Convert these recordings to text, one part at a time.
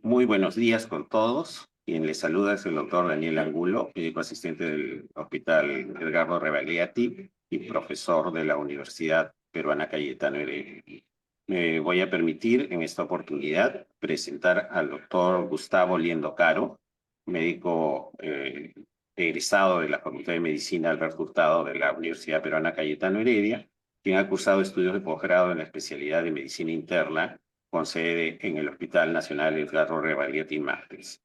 Muy buenos días con todos. Quien les saluda es el doctor Daniel Angulo, médico asistente del Hospital Edgardo Rebagliati y profesor de la Universidad Peruana Cayetano Heredia. Me voy a permitir en esta oportunidad presentar al doctor Gustavo Liendo Caro, médico egresado de la Facultad de Medicina Alberto Hurtado de la Universidad Peruana Cayetano Heredia, quien ha cursado estudios de posgrado en la especialidad de Medicina Interna con sede en el Hospital Nacional Edgardo Rebagliati Mártires.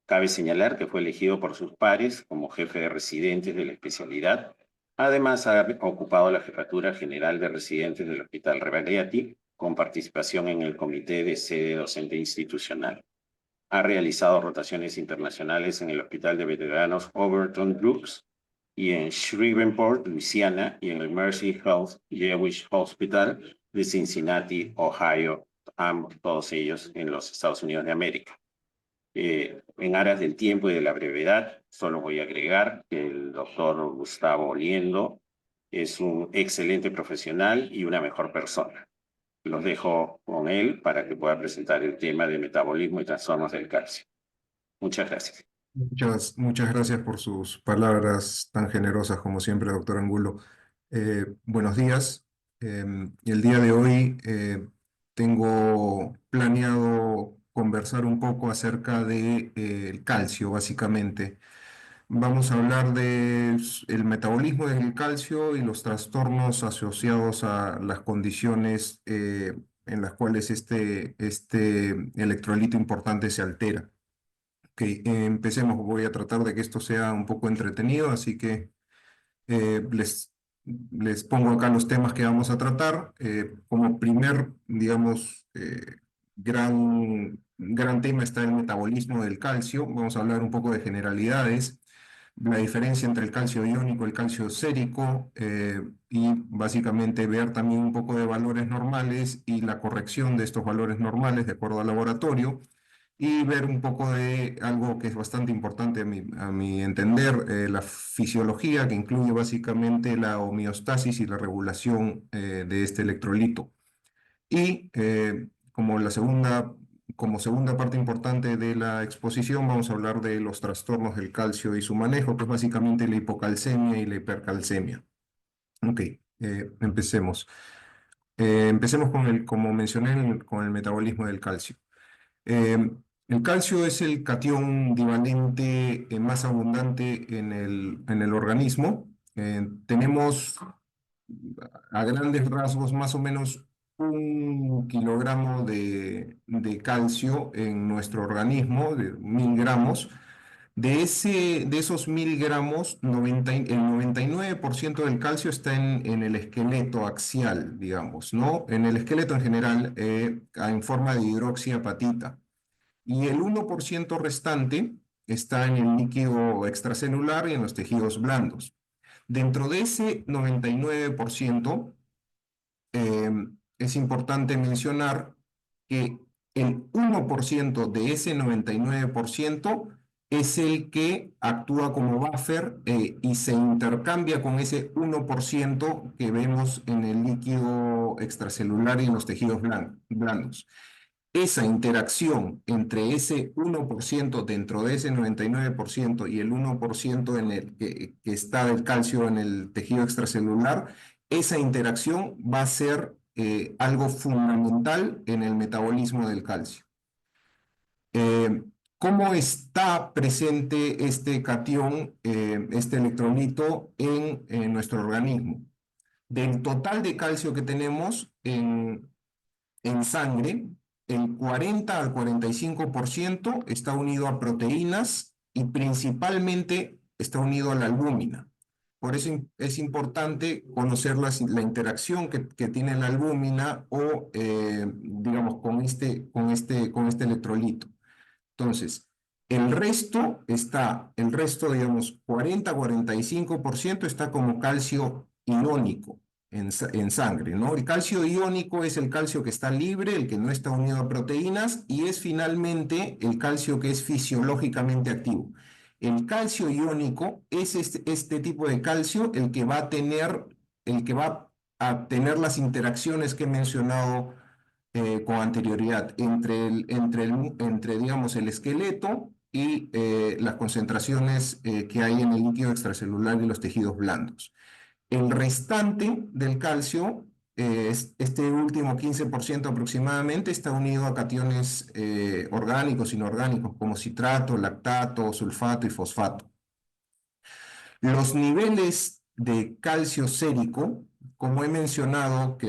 Cabe señalar que fue elegido por sus pares como jefe de residentes de la especialidad. Además, ha ocupado la jefatura general de residentes del Hospital Rebagliati, con participación en el Comité de Sede Docente Institucional. Ha realizado rotaciones internacionales en el Hospital de Veteranos Overton Brooks y en Shreveport, Luisiana, y en el Mercy Health Jewish Hospital de Cincinnati, Ohio, todos ellos en los Estados Unidos de América. En aras del tiempo y de la brevedad, solo voy a agregar que el doctor Gustavo Liendo es un excelente profesional y una mejor persona. Los dejo con él para que pueda presentar el tema de metabolismo y trastornos del calcio. Muchas gracias. Muchas gracias por sus palabras tan generosas como siempre, doctor Angulo. Buenos días. El día de hoy tengo planeado conversar un poco acerca de, el calcio, básicamente. Vamos a hablar del metabolismo del calcio y los trastornos asociados a las condiciones en las cuales este electrolito importante se altera. Ok, empecemos. Voy a tratar de que esto sea un poco entretenido, así que les pongo acá los temas que vamos a tratar. Como primer, digamos, gran tema está el metabolismo del calcio. Vamos a hablar un poco de generalidades, la diferencia entre el calcio iónico y el calcio sérico, y básicamente ver también un poco de valores normales y la corrección de estos valores normales de acuerdo al laboratorio y ver un poco de algo que es bastante importante a mi entender, la fisiología, que incluye básicamente la homeostasis y la regulación de este electrolito. Y como segunda parte importante de la exposición, vamos a hablar de los trastornos del calcio y su manejo, que es básicamente la hipocalcemia y la hipercalcemia. Ok, empecemos. Empecemos como mencioné, con el metabolismo del calcio. Eh, el calcio es el catión divalente más abundante en el organismo. Tenemos a grandes rasgos más o menos 1 kilogramo de calcio en nuestro organismo, de 1000 gramos. De esos 1000 gramos, el 99% del calcio está en el esqueleto axial, digamos, ¿no? En el esqueleto en general, en forma de hidroxiapatita. Y el 1% restante está en el líquido extracelular y en los tejidos blandos. Dentro de ese 99%, eh, es importante mencionar que el 1% de ese 99% es el que actúa como buffer y se intercambia con ese 1% que vemos en el líquido extracelular y en los tejidos blandos. Esa interacción entre ese 1% dentro de ese 99% y el 1% en el que está el calcio en el tejido extracelular, esa interacción va a ser algo fundamental en el metabolismo del calcio. Eh, ¿Cómo está presente este catión, este electrolito en nuestro organismo? Del total de calcio que tenemos en sangre, el 40 al 45% está unido a proteínas y principalmente está unido a la albúmina. Por eso es importante conocer la interacción que tiene la albúmina o, digamos, con este electrolito. Entonces, digamos, 40-45% está como calcio iónico en sangre, ¿no? El calcio iónico es el calcio que está libre, el que no está unido a proteínas, y es finalmente el calcio que es fisiológicamente activo. El calcio iónico es este tipo de calcio el que va a tener las interacciones que he mencionado con anterioridad digamos, el esqueleto y las concentraciones que hay en el líquido extracelular y los tejidos blandos. El restante del calcio, este último 15% aproximadamente, está unido a cationes orgánicos, inorgánicos, como citrato, lactato, sulfato y fosfato. Los niveles de calcio sérico, como he mencionado, que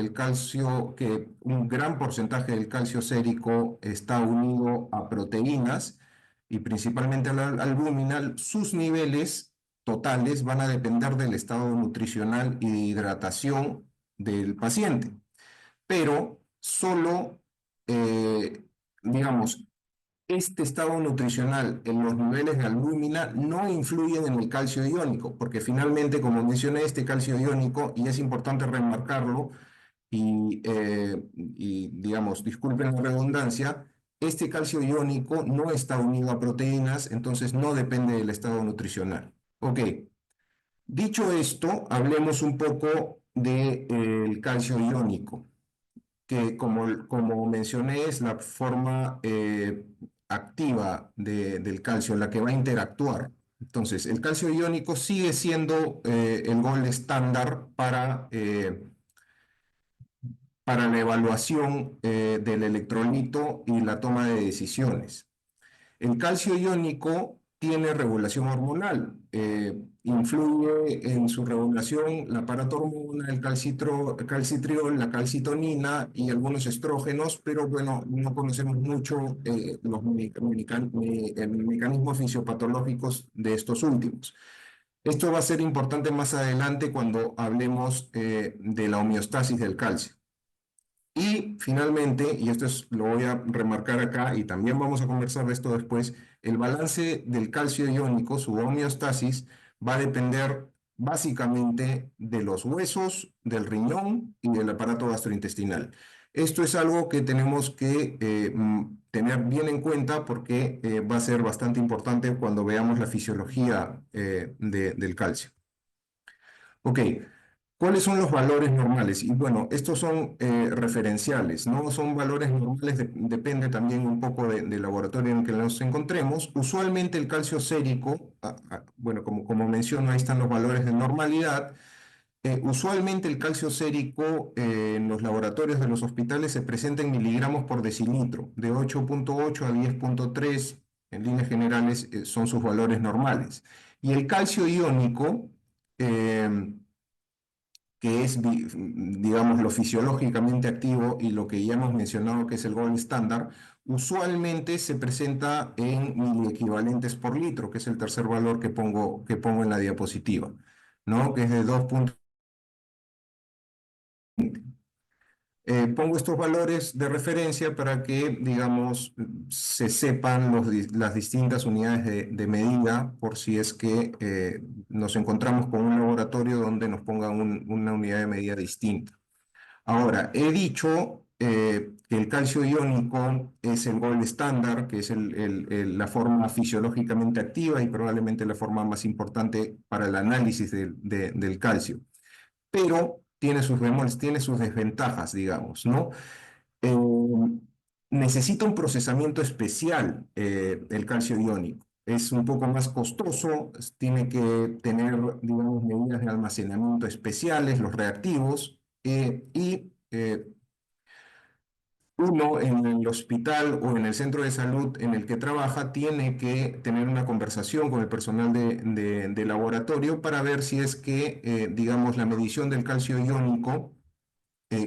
un gran porcentaje del calcio sérico está unido a proteínas y principalmente a la albúmina, sus niveles totales van a depender del estado nutricional y de hidratación del paciente. Pero solo, digamos, este estado nutricional en los niveles de albúmina no influyen en el calcio iónico, porque finalmente, como mencioné, este calcio iónico, y es importante remarcarlo, digamos, disculpen la redundancia, este calcio iónico no está unido a proteínas, entonces no depende del estado nutricional. Ok, dicho esto, hablemos un poco del calcio iónico que como mencioné es la forma activa del calcio, la que va a interactuar. Entonces, el calcio iónico sigue siendo el gold estándar para la evaluación del electrolito y la toma de decisiones. El calcio iónico tiene regulación hormonal, influye en su regulación la paratormona, el calcitriol, la calcitonina y algunos estrógenos, pero bueno, no conocemos mucho mecanismos fisiopatológicos de estos últimos. Esto va a ser importante más adelante cuando hablemos de la homeostasis del calcio. Y finalmente, y lo voy a remarcar acá y también vamos a conversar de esto después, el balance del calcio iónico, su homeostasis, va a depender básicamente de los huesos, del riñón y del aparato gastrointestinal. Esto es algo que tenemos que tener bien en cuenta porque va a ser bastante importante cuando veamos la fisiología del calcio. Ok, ¿cuáles son los valores normales? Y bueno, estos son referenciales, ¿no? Son valores normales, depende también un poco del laboratorio en el que nos encontremos. Usualmente el calcio sérico, bueno, como menciono, ahí están los valores de normalidad. Usualmente el calcio sérico en los laboratorios de los hospitales se presenta en miligramos por decilitro, de 8,8 a 10,3, en líneas generales son sus valores normales. Y el calcio iónico, eh, que es, digamos, lo fisiológicamente activo y lo que ya hemos mencionado que es el gold estándar, usualmente se presenta en miliequivalentes por litro, que es el tercer valor que pongo en la diapositiva, ¿no? Que es de 2,20. Pongo estos valores de referencia para que, digamos, se sepan las distintas unidades de medida por si es que nos encontramos con un laboratorio donde nos pongan una unidad de medida distinta. Ahora, he dicho que el calcio iónico es el gold estándar, que es la forma fisiológicamente activa y probablemente la forma más importante para el análisis del calcio, pero tiene sus bemoles, tiene sus desventajas, digamos, ¿no? Eh, Necesita un procesamiento especial el calcio iónico. Es un poco más costoso, tiene que tener, digamos, medidas de almacenamiento especiales, los reactivos, uno en el hospital o en el centro de salud en el que trabaja tiene que tener una conversación con el personal de laboratorio para ver si es que, digamos, la medición del calcio iónico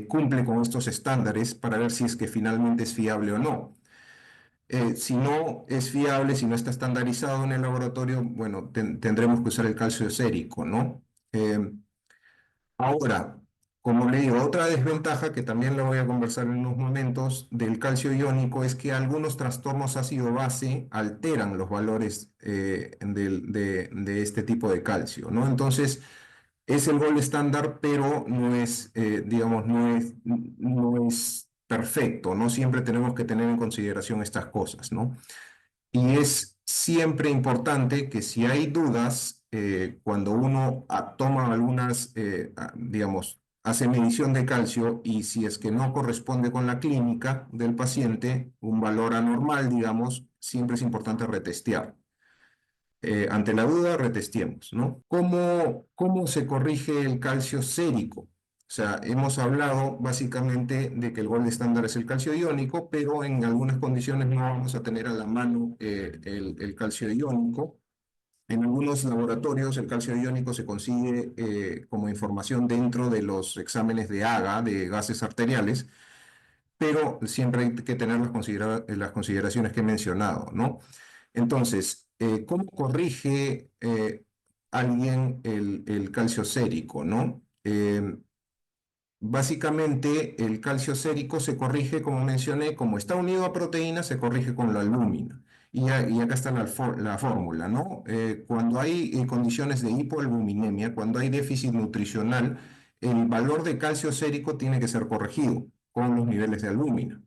cumple con estos estándares para ver si es que finalmente es fiable o no. Si no es fiable, si no está estandarizado en el laboratorio, bueno, tendremos que usar el calcio sérico, ¿no? Ahora, como le digo, otra desventaja que también la voy a conversar en unos momentos del calcio iónico es que algunos trastornos ácido-base alteran los valores de este tipo de calcio, ¿no? Entonces, es el gold estándar, pero no es, digamos, no es perfecto, ¿no? Siempre tenemos que tener en consideración estas cosas, ¿no? Y es siempre importante que si hay dudas, cuando uno toma digamos, hace medición de calcio y si es que no corresponde con la clínica del paciente, un valor anormal, digamos, siempre es importante retestear. Ante la duda, retestiemos, ¿no? ¿Cómo se corrige el calcio sérico? O sea, hemos hablado básicamente de que el gold estándar es el calcio iónico, pero en algunas condiciones no vamos a tener a la mano el calcio iónico. En algunos laboratorios el calcio iónico se consigue como información dentro de los exámenes de AGA, de gases arteriales, pero siempre hay que tener las consideraciones que he mencionado, ¿no? Entonces, ¿cómo corrige alguien el calcio sérico, ¿no? Básicamente, el calcio sérico se corrige, como mencioné, como está unido a proteínas, se corrige con la albúmina. Y acá está la fórmula, ¿no? Cuando hay condiciones de hipoalbuminemia, cuando hay déficit nutricional, el valor de calcio sérico tiene que ser corregido con los niveles de albúmina.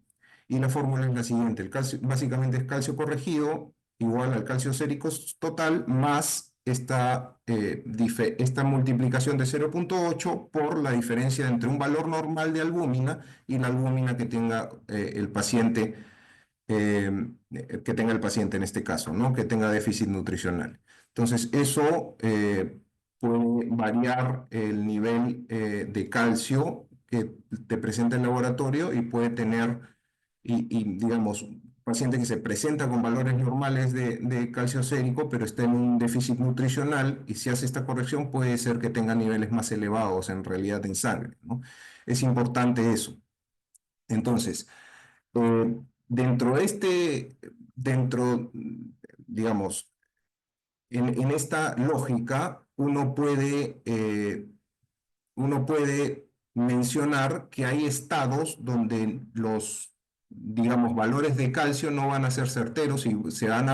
Y la fórmula es la siguiente: el calcio, básicamente es calcio corregido igual al calcio sérico total más esta multiplicación de 0,8 por la diferencia entre un valor normal de albúmina y la albúmina que tenga que tenga el paciente en este caso, ¿no? Que tenga déficit nutricional. Entonces, eso puede variar el nivel de calcio que te presenta el laboratorio y puede tener, digamos, paciente que se presenta con valores normales de calcio sérico, pero está en un déficit nutricional y si hace esta corrección puede ser que tenga niveles más elevados en realidad en sangre, ¿no? Es importante eso. Entonces, dentro de digamos, en esta lógica, uno puede mencionar que hay estados donde los, digamos, valores de calcio no van a ser certeros y se van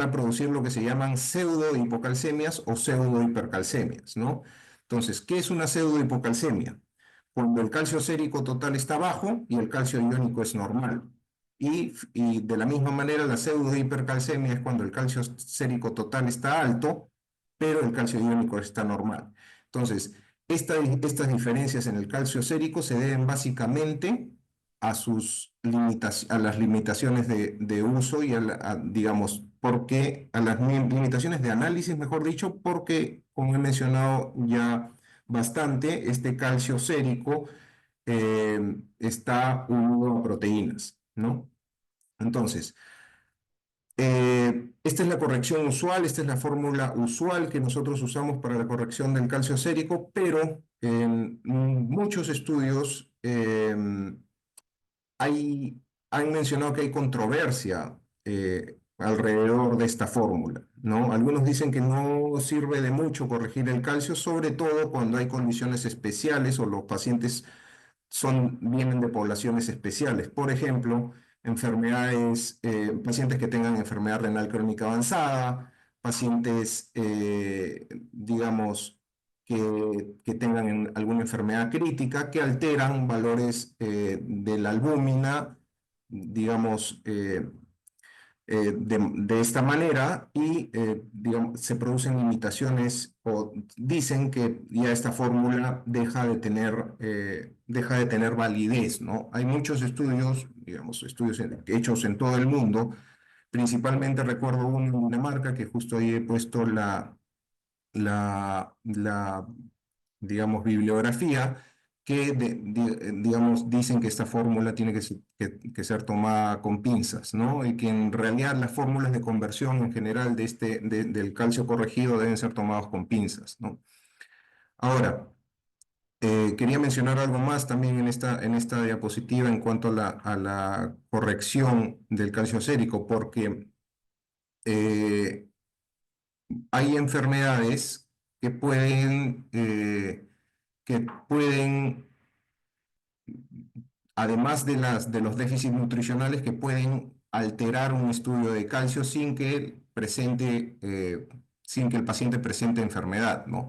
a producir lo que se llaman pseudo-hipocalcemias o pseudo-hipercalcemias, ¿no? Entonces, ¿qué es una pseudo-hipocalcemia? Cuando el calcio sérico total está bajo y el calcio iónico es normal. Y de la misma manera, la pseudo-hipercalcemia es cuando el calcio sérico total está alto, pero el calcio iónico está normal. Entonces, estas diferencias en el calcio sérico se deben básicamente a las limitaciones de uso y digamos, a las limitaciones de análisis, mejor dicho, porque, como he mencionado ya bastante, este calcio sérico está unido a proteínas, ¿no? Entonces, esta es la corrección usual, esta es la fórmula usual que nosotros usamos para la corrección del calcio sérico, pero en muchos estudios hay, han mencionado que hay controversia alrededor de esta fórmula, ¿no? Algunos dicen que no sirve de mucho corregir el calcio, sobre todo cuando hay condiciones especiales o los pacientes vienen de poblaciones especiales. Por ejemplo, pacientes que tengan enfermedad renal crónica avanzada, pacientes, digamos, que tengan alguna enfermedad crítica, que alteran valores de la albúmina, digamos, de esta manera y digamos, se producen limitaciones o dicen que ya esta fórmula deja de tener validez, ¿no? Hay muchos estudios, digamos, hechos en todo el mundo, principalmente recuerdo uno en Dinamarca que justo ahí he puesto la digamos, bibliografía que, digamos, dicen que esta fórmula tiene que ser tomada con pinzas, ¿no? Y que en realidad las fórmulas de conversión en general del calcio corregido deben ser tomados con pinzas, ¿no? Ahora, quería mencionar algo más también en esta diapositiva en cuanto a la corrección del calcio sérico, porque eh, hay enfermedades que pueden, además de los déficits nutricionales, que pueden alterar un estudio de calcio sin que el paciente presente enfermedad, ¿no?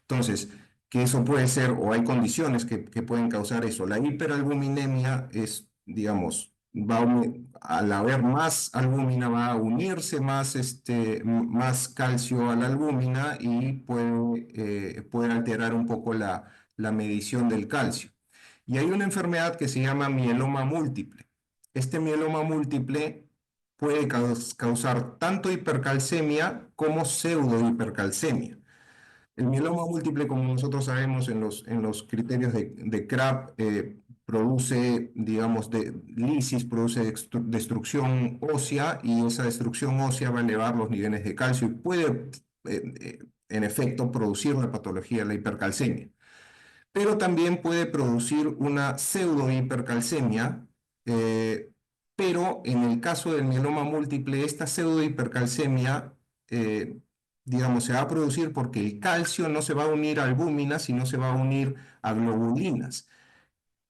Entonces, que eso puede ser, o hay condiciones que pueden causar eso. La hiperalbuminemia es, digamos, al haber más albúmina va a unirse más calcio a la albúmina y puede alterar un poco la medición del calcio. Y hay una enfermedad que se llama mieloma múltiple. Este mieloma múltiple puede causar tanto hipercalcemia como pseudohipercalcemia. El mieloma múltiple, como nosotros sabemos en los criterios de CRAB, produce, digamos, lisis, produce destrucción ósea y esa destrucción ósea va a elevar los niveles de calcio y puede, en efecto, producir la patología de la hipercalcemia. Pero también puede producir una pseudohipercalcemia, eh, pero en el caso del mieloma múltiple, esta pseudohipercalcemia, digamos, se va a producir porque el calcio no se va a unir a albúminas, sino se va a unir a globulinas,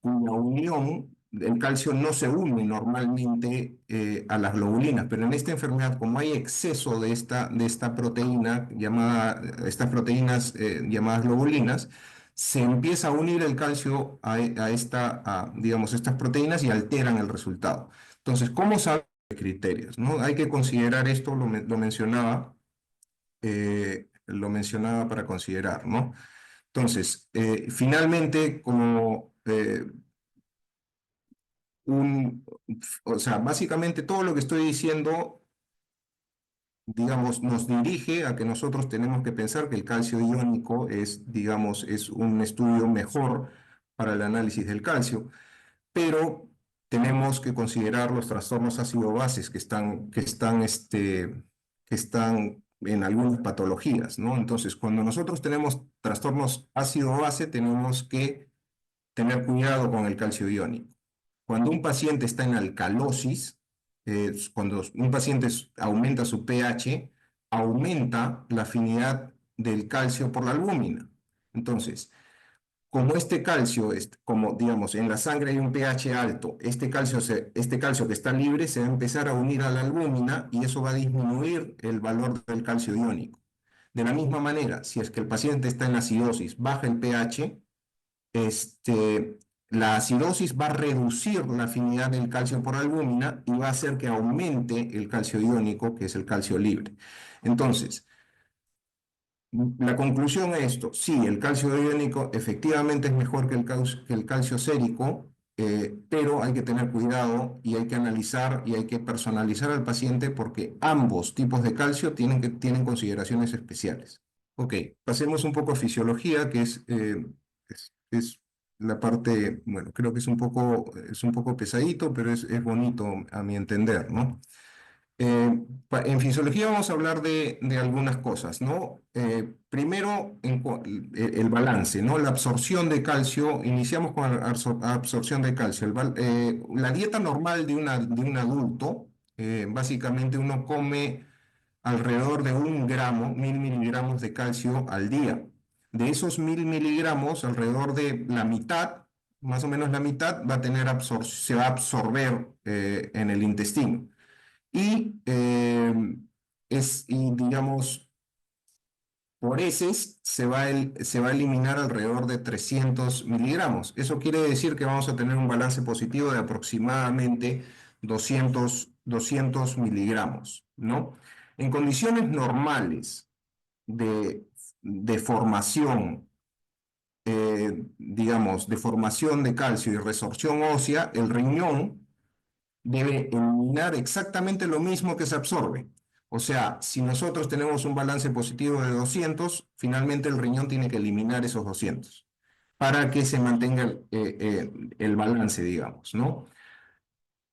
cuya unión, el calcio no se une normalmente a las globulinas, pero en esta enfermedad, como hay exceso de esta proteína llamada, estas proteínas llamadas globulinas, se empieza a unir el calcio digamos, estas proteínas y alteran el resultado. Entonces, ¿cómo saber los criterios, no? Hay que considerar esto, lo mencionaba para considerar, ¿no? Entonces, finalmente, o sea, básicamente todo lo que estoy diciendo, digamos, nos dirige a que nosotros tenemos que pensar que el calcio iónico es, digamos, es un estudio mejor para el análisis del calcio, pero tenemos que considerar los trastornos ácido-bases que están en algunas patologías, ¿no? Entonces, cuando nosotros tenemos trastornos ácido-base, tenemos que tener cuidado con el calcio iónico. Cuando un paciente está en alcalosis, cuando un paciente aumenta su pH, aumenta la afinidad del calcio por la albúmina. Entonces, como este calcio, como digamos, en la sangre hay un pH alto, este calcio que está libre se va a empezar a unir a la albúmina y eso va a disminuir el valor del calcio iónico. De la misma manera, si es que el paciente está en acidosis, baja el pH, este, la acidosis va a reducir la afinidad del calcio por albúmina y va a hacer que aumente el calcio iónico, que es el calcio libre. Entonces, la conclusión es esto: sí, el calcio iónico efectivamente es mejor que el calcio sérico, pero hay que tener cuidado y hay que analizar y hay que personalizar al paciente porque ambos tipos de calcio tienen consideraciones especiales. Ok, pasemos un poco a fisiología, que es la parte, bueno, creo que es un poco pesadito, pero es bonito a mi entender, ¿no? En fisiología vamos a hablar de algunas cosas, ¿no? Primero, el balance, ¿no? La absorción de calcio. Iniciamos con la absorción de calcio. La dieta normal de un adulto, básicamente uno come alrededor de 1 gramo, 1000 miligramos de calcio al día. De esos 1000 miligramos, alrededor de la mitad, más o menos la mitad, se va a absorber en el intestino. Y digamos, por heces se va a eliminar alrededor de 300 miligramos. Eso quiere decir que vamos a tener un balance positivo de aproximadamente 200 miligramos, ¿no? En condiciones normales de, de formación, digamos, de formación de calcio y resorción ósea, el riñón debe eliminar exactamente lo mismo que se absorbe. O sea, si nosotros tenemos un balance positivo de 200, finalmente el riñón tiene que eliminar esos 200 para que se mantenga el balance, digamos, ¿no?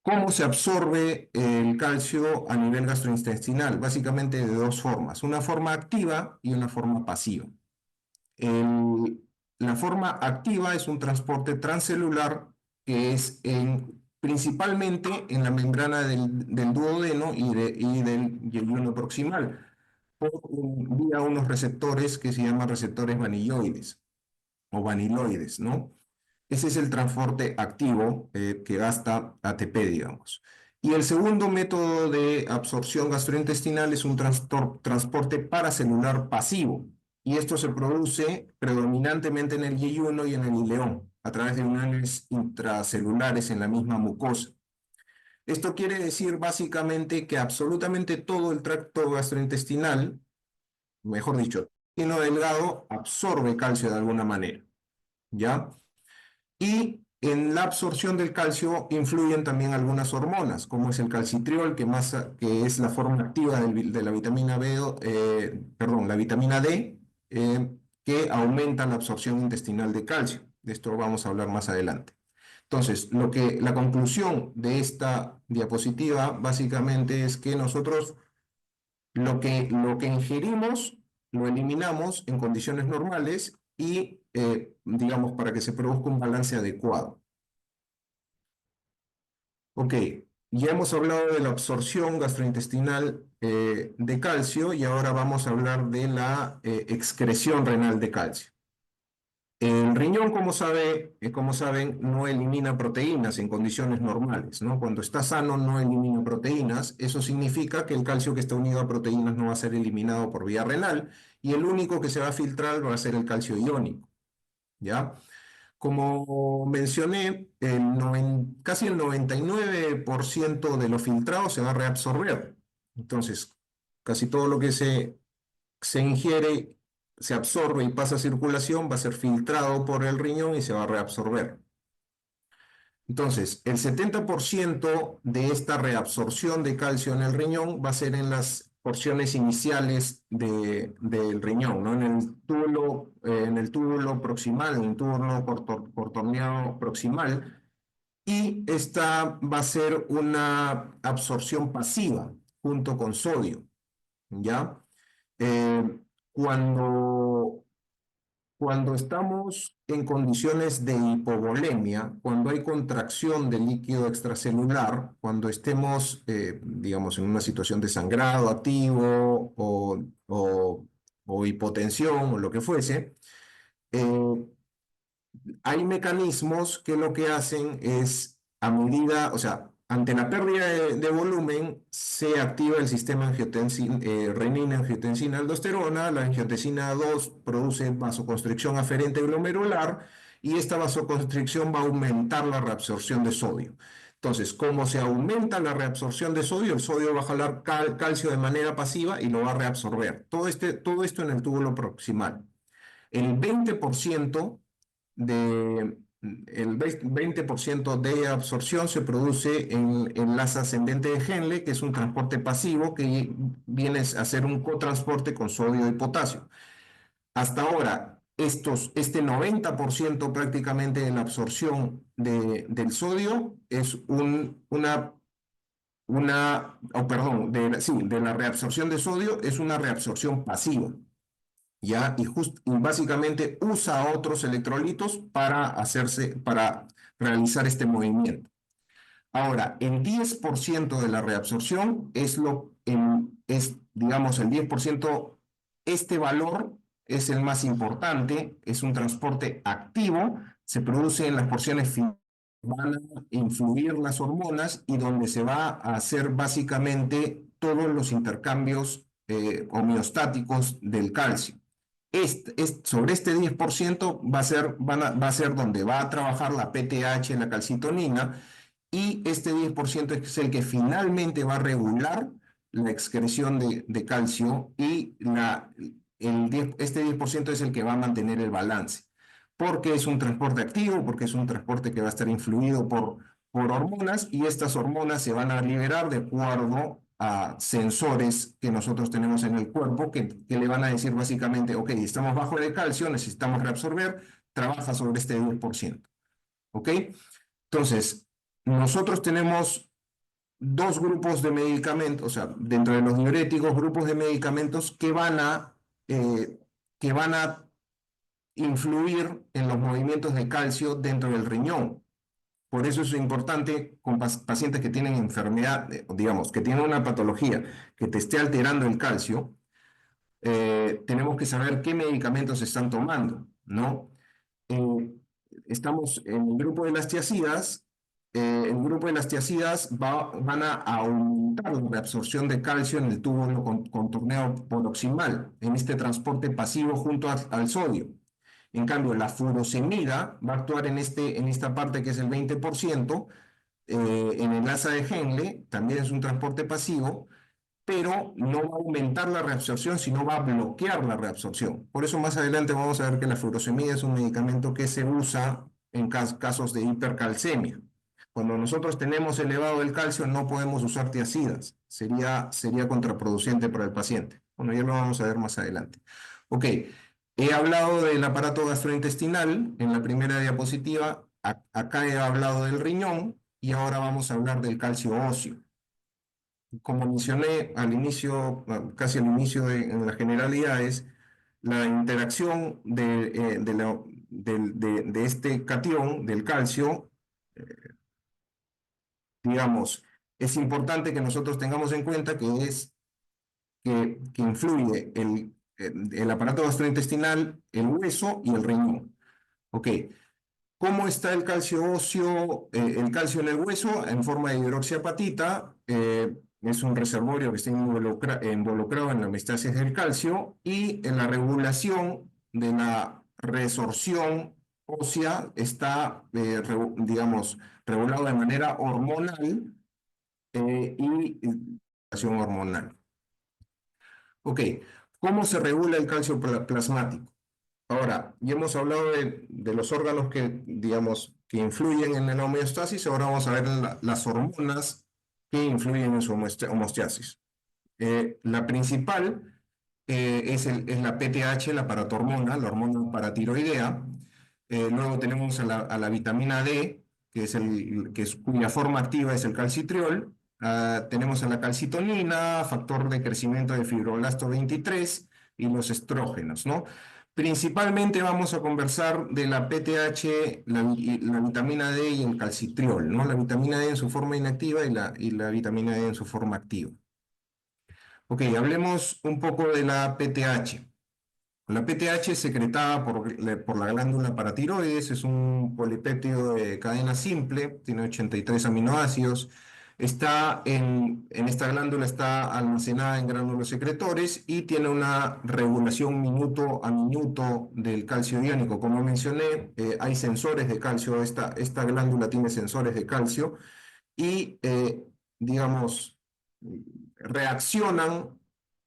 ¿Cómo se absorbe el calcio a nivel gastrointestinal? Básicamente de dos formas, una forma activa y una forma pasiva. El- la forma activa es un transporte transcelular que es principalmente en la membrana del duodeno y del yeyuno proximal, vía unos receptores que se llaman receptores vanilloides o vaniloides, ¿no? Ese es el transporte activo que gasta ATP, digamos. Y el segundo método de absorción gastrointestinal es un transporte paracelular pasivo. Y esto se produce predominantemente en el yeyuno y en el ileón, a través de uniones intracelulares en la misma mucosa. Esto quiere decir básicamente que absolutamente todo el tracto gastrointestinal, mejor dicho, el intestino delgado, absorbe calcio de alguna manera. ¿ya? Y en la absorción del calcio influyen también algunas hormonas, como es el calcitriol, que es la forma activa de la vitamina B, perdón, la vitamina D, que aumenta la absorción intestinal de calcio. De esto vamos a hablar más adelante. Entonces, la conclusión de esta diapositiva básicamente es que nosotros lo que ingerimos lo eliminamos en condiciones normales y, digamos, para que se produzca un balance adecuado. Ok, ya hemos hablado de la absorción gastrointestinal de calcio y ahora vamos a hablar de la excreción renal de calcio. El riñón, como saben, no elimina proteínas en condiciones normales, ¿no? Cuando está sano no elimina proteínas. Eso significa que el calcio que está unido a proteínas no va a ser eliminado por vía renal y el único que se va a filtrar va a ser el calcio iónico, ¿ya? Como mencioné, casi el 99% de lo filtrado se va a reabsorber. Entonces, casi todo lo que se ingiere, se absorbe y pasa a circulación, va a ser filtrado por el riñón y se va a reabsorber. Entonces, el 70% de esta reabsorción de calcio en el riñón va a ser en las porciones iniciales del riñón, ¿no? En el túbulo proximal, en el túbulo contorneado proximal, y esta va a ser una absorción pasiva junto con sodio, ¿ya? Eh, cuando, cuando estamos en condiciones de hipovolemia, cuando hay contracción del líquido extracelular, cuando estemos, digamos, en una situación de sangrado activo o hipotensión o lo que fuese, eh, hay mecanismos que lo que hacen es, a medida, o sea, ante la pérdida de volumen, se activa el sistema renina, angiotensina, aldosterona. La angiotensina 2 produce vasoconstricción aferente glomerular y esta vasoconstricción va a aumentar la reabsorción de sodio. Entonces, como se aumenta la reabsorción de sodio, el sodio va a jalar calcio de manera pasiva y lo va a reabsorber. Todo esto en el túbulo proximal. El 20% el 20% de absorción se produce en enlace ascendente de Henle, que es un transporte pasivo que viene a ser un cotransporte con sodio y potasio. Hasta ahora, este 90% prácticamente de la absorción del sodio es de la reabsorción de sodio es una reabsorción pasiva. ¿Ya? Y básicamente usa otros electrolitos para realizar este movimiento. Ahora, el 10% de la reabsorción digamos, el 10%, este valor es el más importante, es un transporte activo, se produce en las porciones finales, van a influir las hormonas y donde se va a hacer básicamente todos los intercambios homeostáticos del calcio. Sobre este 10% va a ser donde va a trabajar la PTH, la calcitonina, y este 10% es el que finalmente va a regular la excreción de calcio y este 10% es el que va a mantener el balance. Porque es un transporte activo, porque es un transporte que va a estar influido por hormonas y estas hormonas se van a liberar de acuerdo a sensores que nosotros tenemos en el cuerpo que le van a decir básicamente, ok, estamos bajo de calcio, necesitamos reabsorber, trabaja sobre este 10%. ¿Ok? Entonces, nosotros tenemos dos grupos de medicamentos, o sea, dentro de los diuréticos, grupos de medicamentos eh, que van a influir en los movimientos de calcio dentro del riñón. Por eso es importante con pacientes que tienen enfermedad, digamos, que tienen una patología que te esté alterando el calcio, tenemos que saber qué medicamentos están tomando, ¿no? Eh, Estamos en el grupo de las tiazidas. El grupo de las tiazidas van a aumentar la reabsorción de calcio en el túbulo contorneo proximal, en este transporte pasivo junto al sodio. En cambio, la furosemida va a actuar en esta parte que es el 20%, en el asa de Henle, también es un transporte pasivo, pero no va a aumentar la reabsorción, sino va a bloquear la reabsorción. Por eso más adelante vamos a ver que la furosemida es un medicamento que se usa en casos de hipercalcemia. Cuando nosotros tenemos elevado el calcio, no podemos usar tiazidas. Sería contraproducente para el paciente. Bueno, ya lo vamos a ver más adelante. Ok, he hablado del aparato gastrointestinal en la primera diapositiva. Acá he hablado del riñón y ahora vamos a hablar del calcio óseo. Como mencioné al inicio, casi al inicio en las generalidades, la interacción de este catión, del calcio, digamos, es importante que nosotros tengamos en cuenta que influye el aparato gastrointestinal, el hueso y el riñón. Ok, ¿cómo está el calcio óseo? El calcio en el hueso en forma de hidroxiapatita es un reservorio que está involucrado en la homeostasis del calcio y en la regulación de la resorción ósea está, digamos, regulado de manera hormonal y regulación hormonal. Ok, ¿cómo se regula el calcio plasmático? Ahora, ya hemos hablado de los órganos que, digamos, que influyen en la homeostasis, ahora vamos a ver las hormonas que influyen en su homeostasis. La principal es la PTH, la paratormona, la hormona paratiroidea. Luego tenemos a la vitamina D, cuya forma activa es el calcitriol. Tenemos a la calcitonina, factor de crecimiento de fibroblasto 23 y los estrógenos, ¿no? Principalmente vamos a conversar de la PTH, la vitamina D y el calcitriol, ¿no? La vitamina D en su forma inactiva y la vitamina D en su forma activa. Ok, hablemos un poco de la PTH. La PTH es secretada por la glándula paratiroides, es un polipéptido de cadena simple, tiene 83 aminoácidos. En esta glándula está almacenada en gránulos secretores y tiene una regulación minuto a minuto del calcio iónico. Como mencioné, hay sensores de calcio, esta glándula tiene sensores de calcio y, digamos, reaccionan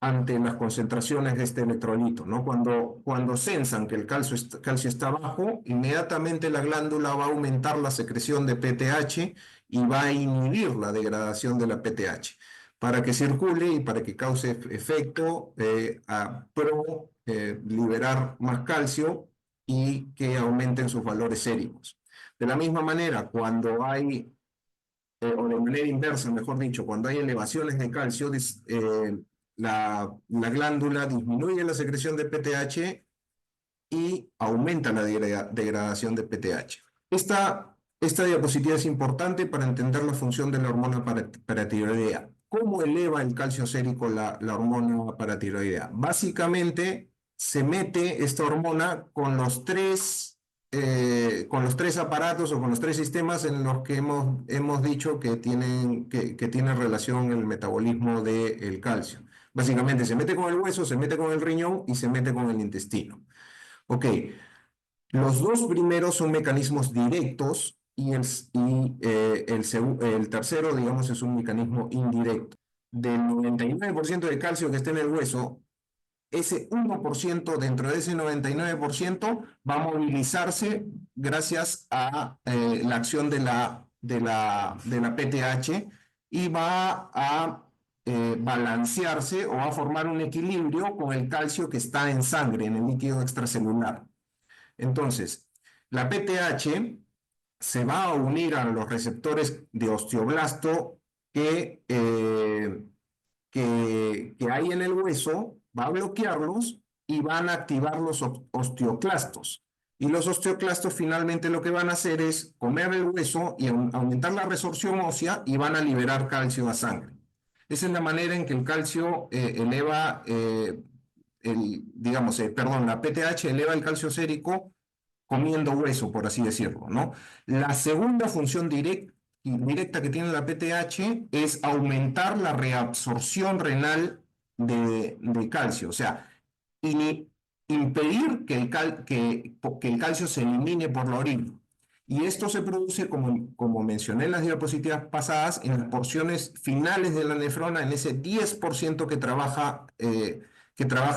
ante las concentraciones de este electrolito, ¿no? Cuando sensan que el calcio está bajo, inmediatamente la glándula va a aumentar la secreción de PTH y va a inhibir la degradación de la PTH para que circule y para que cause efecto liberar más calcio y que aumenten sus valores séricos. De la misma manera, cuando hay o de manera inversa, mejor dicho, cuando hay elevaciones de calcio, la glándula disminuye la secreción de PTH y aumenta la degradación de PTH. Esta diapositiva es importante para entender la función de la hormona paratiroidea. ¿Cómo eleva el calcio sérico la hormona paratiroidea? Básicamente se mete esta hormona con los tres aparatos o con los tres sistemas en los que hemos dicho que tiene relación el metabolismo del calcio. Básicamente se mete con el hueso, se mete con el riñón y se mete con el intestino. Ok, los dos primeros son mecanismos directos y el tercero, digamos, es un mecanismo indirecto. Del 99% de calcio que está en el hueso, ese 1% dentro de ese 99% va a movilizarse gracias a la acción de la PTH y va a balancearse o va a formar un equilibrio con el calcio que está en sangre, en el líquido extracelular. Entonces, la PTH se va a unir a los receptores de osteoblasto que hay en el hueso, va a bloquearlos y van a activar los osteoclastos. Y los osteoclastos finalmente lo que van a hacer es comer el hueso y aumentar la resorción ósea y van a liberar calcio a sangre. Esa es la manera en que el calcio eleva, la PTH eleva el calcio sérico comiendo hueso, por así decirlo, ¿no? La segunda función directa que tiene la PTH es aumentar la reabsorción renal de calcio, o sea, impedir que el calcio se elimine por la orina. Y esto se produce, como mencioné en las diapositivas pasadas, en las porciones finales de la nefrona, en ese 10% que trabaja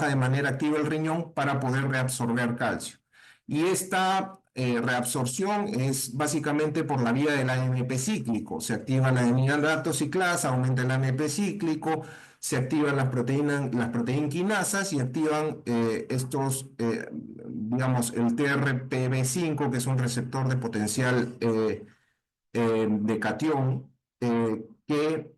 de manera activa el riñón para poder reabsorber calcio. Y esta reabsorción es básicamente por la vía del AMP cíclico. Se activa la adenilato ciclasa, aumenta el AMP cíclico, se activan las proteinquinasas y activan digamos, el TRPV5, que es un receptor de potencial de catión, que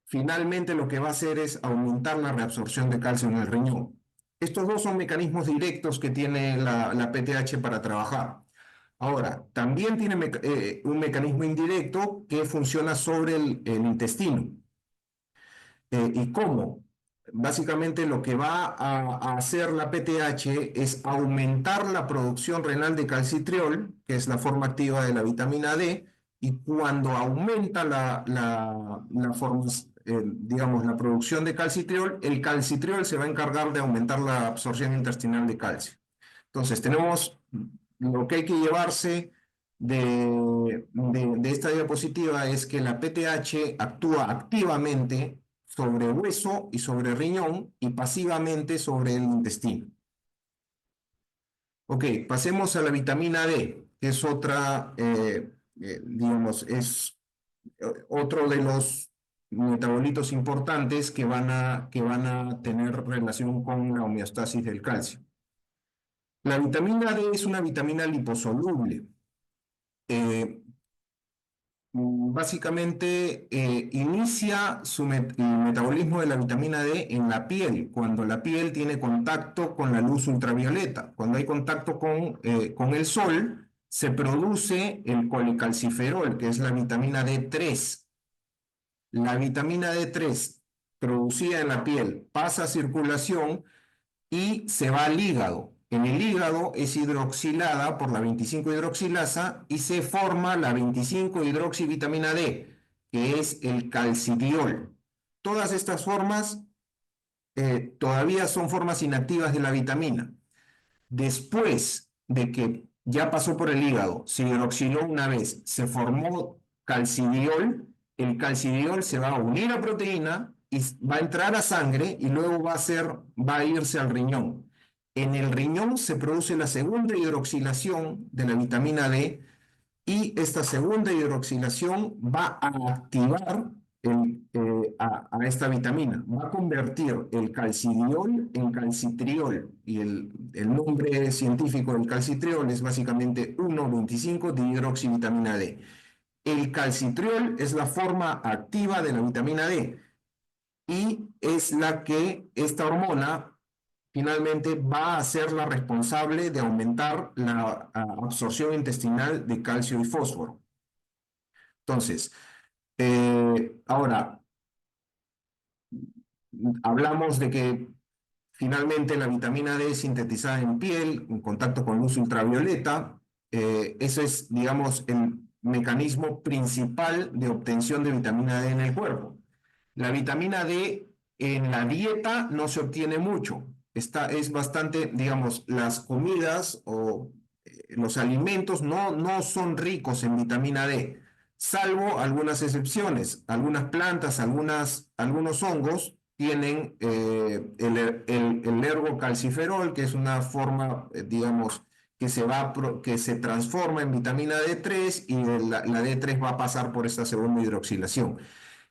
finalmente lo que va a hacer es aumentar la reabsorción de calcio en el riñón. Estos dos son mecanismos directos que tiene la PTH para trabajar. Ahora, también tiene un mecanismo indirecto que funciona sobre el intestino. ¿Y cómo? Básicamente lo que va a hacer la PTH es aumentar la producción renal de calcitriol, que es la forma activa de la vitamina D, y cuando aumenta digamos, la producción de calcitriol, el calcitriol se va a encargar de aumentar la absorción intestinal de calcio. Entonces, tenemos lo que hay que llevarse de esta diapositiva es que la PTH actúa activamente sobre hueso y sobre riñón y pasivamente sobre el intestino. Ok, pasemos a la vitamina D, que es digamos, es otro de los metabolitos importantes que van a tener relación con la homeostasis del calcio. La vitamina D es una vitamina liposoluble. Eh, Básicamente inicia el metabolismo de la vitamina D en la piel, cuando la piel tiene contacto con la luz ultravioleta. Cuando hay contacto con el sol, se produce el colecalciferol, que es la vitamina D3. La vitamina D3 producida en la piel pasa a circulación y se va al hígado. En el hígado es hidroxilada por la 25-hidroxilasa y se forma la 25-hidroxivitamina D, que es el calcidiol. Todas estas formas todavía son formas inactivas de la vitamina. Después de que ya pasó por el hígado, se hidroxiló una vez, se formó calcidiol, el calcidiol se va a unir a proteína y va a entrar a sangre y luego va a irse al riñón. En el riñón se produce la segunda hidroxilación de la vitamina D y esta segunda hidroxilación va a activar a esta vitamina, va a convertir el calcidiol en calcitriol y el nombre científico del calcitriol es básicamente 1,25 dihidroxivitamina D. El calcitriol es la forma activa de la vitamina D y es la que esta hormona finalmente va a ser la responsable de aumentar la absorción intestinal de calcio y fósforo. Entonces, ahora, hablamos de que finalmente la vitamina D es sintetizada en piel, en contacto con luz ultravioleta. Ese es, digamos, el mecanismo principal de obtención de vitamina D en el cuerpo. La vitamina D en la dieta no se obtiene mucho. Esta es bastante, digamos, las comidas o los alimentos no son ricos en vitamina D, salvo algunas excepciones. Algunas plantas, algunos hongos tienen el ergocalciferol, que es una forma, digamos, que se transforma en vitamina D3 y la D3 va a pasar por esta segunda hidroxilación.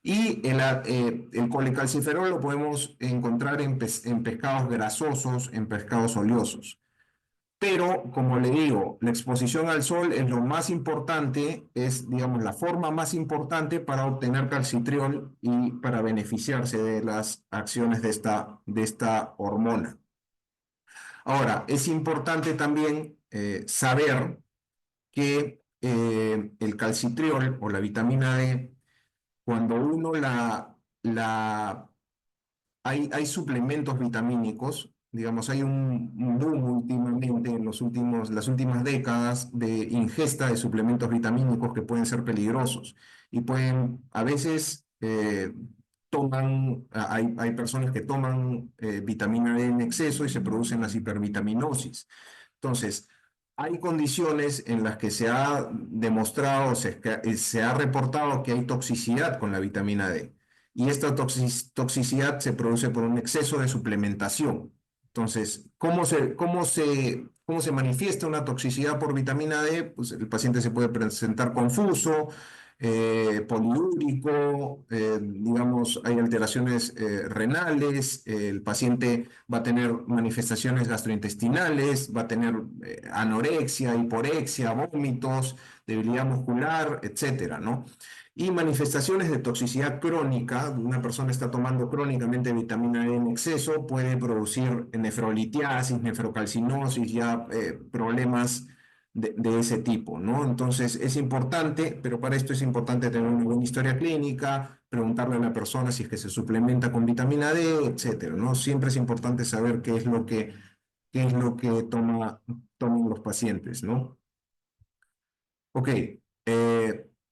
Y el colecalciferol lo podemos encontrar en pescados grasosos, en pescados oleosos. Pero, como le digo, la exposición al sol es lo más importante, es, digamos, la forma más importante para obtener calcitriol y para beneficiarse de las acciones de esta hormona. Ahora, es importante también saber que el calcitriol o la vitamina D, cuando uno hay suplementos vitamínicos, digamos, hay un boom últimamente en las últimas décadas de ingesta de suplementos vitamínicos que pueden ser peligrosos y a veces hay personas que toman vitamina D en exceso y se producen las hipervitaminosis. Entonces, hay condiciones en las que se ha demostrado, se ha reportado que hay toxicidad con la vitamina D. Y esta toxicidad se produce por un exceso de suplementación. Entonces, cómo se manifiesta una toxicidad por vitamina D? Pues el paciente se puede presentar confuso, poliúrico, digamos, hay alteraciones renales, el paciente va a tener manifestaciones gastrointestinales, va a tener anorexia, hiporexia, vómitos, debilidad muscular, etcétera, ¿no? Y manifestaciones de toxicidad crónica, una persona está tomando crónicamente vitamina D en exceso, puede producir nefrolitiasis, nefrocalcinosis, ya problemas de ese tipo, ¿no? Entonces es importante, pero para esto es importante tener una buena historia clínica, preguntarle a la persona si es que se suplementa con vitamina D, etcétera, ¿no? Siempre es importante saber qué es lo que toman los pacientes, ¿no? Ok,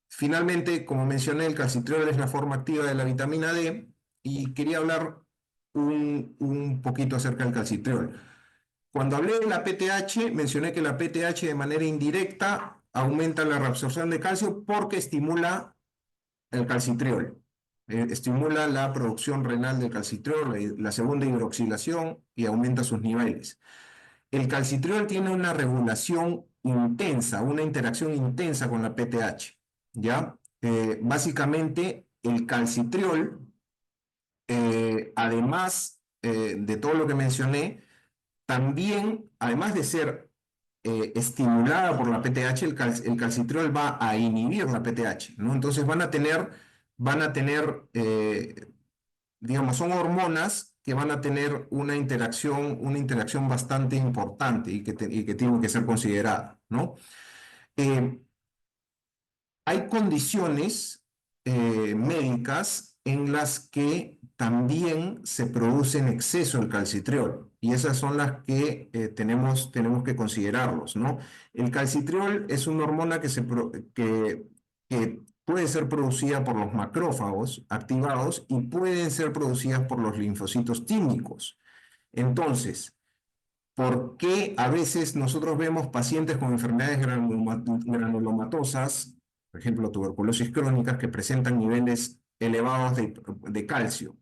finalmente, como mencioné, el calcitriol es la forma activa de la vitamina D y quería hablar un poquito acerca del calcitriol. Cuando hablé de la PTH, mencioné que la PTH de manera indirecta aumenta la reabsorción de calcio porque estimula el calcitriol. Estimula la producción renal del calcitriol, la segunda hidroxilación y aumenta sus niveles. El calcitriol tiene una regulación intensa, una interacción intensa con la PTH, ¿ya? Básicamente, el calcitriol, además de todo lo que mencioné, también, además de ser estimulada por la PTH, el calcitriol va a inhibir la PTH, ¿no? Entonces van a tener digamos, son hormonas que van a tener una interacción bastante importante y que tienen que ser consideradas, ¿no? Eh, Hay condiciones médicas en las que también se produce en exceso el calcitriol y esas son las que tenemos que considerarlos, ¿no? El calcitriol es una hormona que puede ser producida por los macrófagos activados y pueden ser producidas por los linfocitos tímicos. Entonces, ¿por qué a veces nosotros vemos pacientes con enfermedades granulomatosas, por ejemplo, tuberculosis crónicas, que presentan niveles elevados de calcio?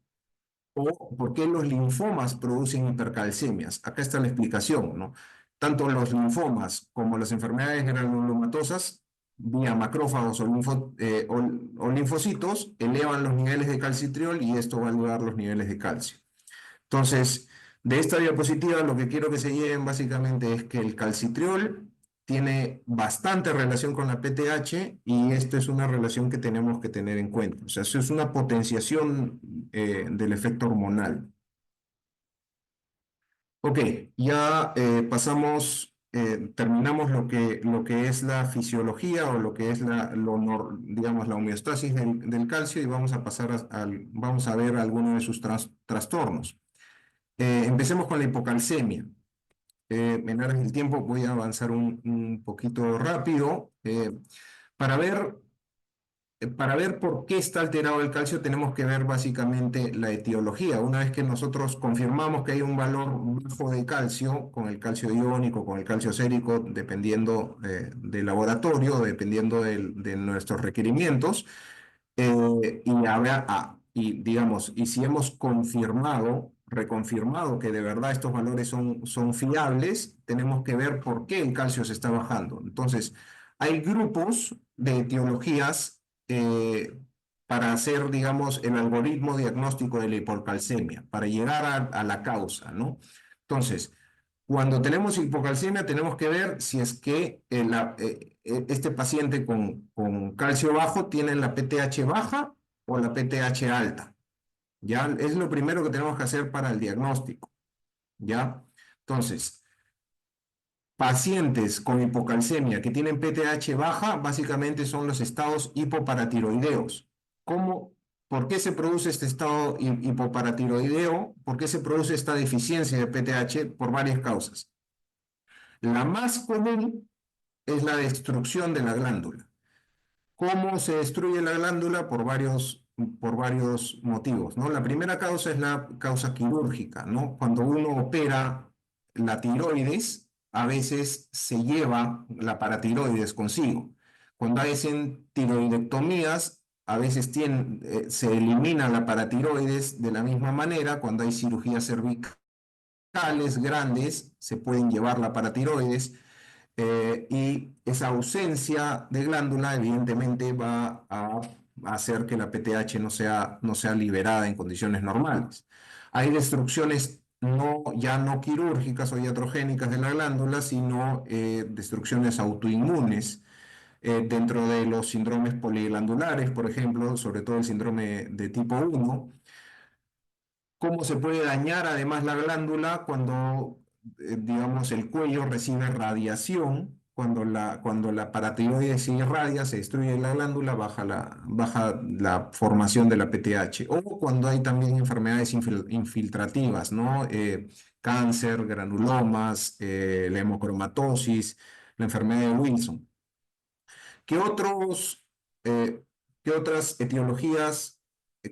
¿O por qué los linfomas producen hipercalcemias? Acá está la explicación, ¿no? Tanto los linfomas como las enfermedades granulomatosas, vía macrófagos o linfocitos, elevan los niveles de calcitriol y esto va a elevar los niveles de calcio. Entonces, de esta diapositiva lo que quiero que se lleven básicamente es que el calcitriol tiene bastante relación con la PTH y esto es una relación que tenemos que tener en cuenta. O sea, eso es una potenciación del efecto hormonal. Ok, ya terminamos lo que es la fisiología o lo que es digamos, la homeostasis del calcio y vamos a pasar vamos a ver algunos de sus trastornos. Empecemos con la hipocalcemia. En aras del tiempo voy a avanzar un poquito rápido. Para ver por qué está alterado el calcio, tenemos que ver básicamente la etiología. Una vez que nosotros confirmamos que hay un valor bajo de calcio, con el calcio iónico, con el calcio sérico, dependiendo del laboratorio, dependiendo de nuestros requerimientos, digamos, y si hemos reconfirmado que de verdad estos valores son fiables, tenemos que ver por qué el calcio se está bajando. Entonces, hay grupos de etiologías para hacer, digamos, el algoritmo diagnóstico de la hipocalcemia, para llegar a la causa, ¿no? Entonces, cuando tenemos hipocalcemia, tenemos que ver si es que este paciente con calcio bajo tiene la PTH baja o la PTH alta. ¿Ya? Es lo primero que tenemos que hacer para el diagnóstico. ¿Ya? Entonces, pacientes con hipocalcemia que tienen PTH baja, básicamente son los estados hipoparatiroideos. ¿Cómo, ¿Por qué se produce este estado hipoparatiroideo? ¿Por qué se produce esta deficiencia de PTH? Por varias causas. La más común es la destrucción de la glándula. ¿Cómo se destruye la glándula? Por varios motivos, ¿no? La primera causa es la causa quirúrgica, ¿no? Cuando uno opera la tiroides, a veces se lleva la paratiroides consigo. Cuando hacen tiroidectomías, a veces se elimina la paratiroides de la misma manera. Cuando hay cirugías cervicales grandes, se pueden llevar la paratiroides. Y esa ausencia de glándula evidentemente va a hacer que la PTH no sea liberada en condiciones normales. Hay destrucciones ya no quirúrgicas o iatrogénicas de la glándula, sino destrucciones autoinmunes dentro de los síndromes poliglandulares, por ejemplo, sobre todo el síndrome de tipo 1. ¿Cómo se puede dañar además la glándula cuando, digamos, el cuello recibe radiación? Cuando la paratiroides se irradia, se destruye la glándula, baja la formación de la PTH. O cuando hay también enfermedades infiltrativas, ¿no? Cáncer, granulomas, la hemocromatosis, la enfermedad de Wilson. ¿Qué otros, eh, qué otras etiologías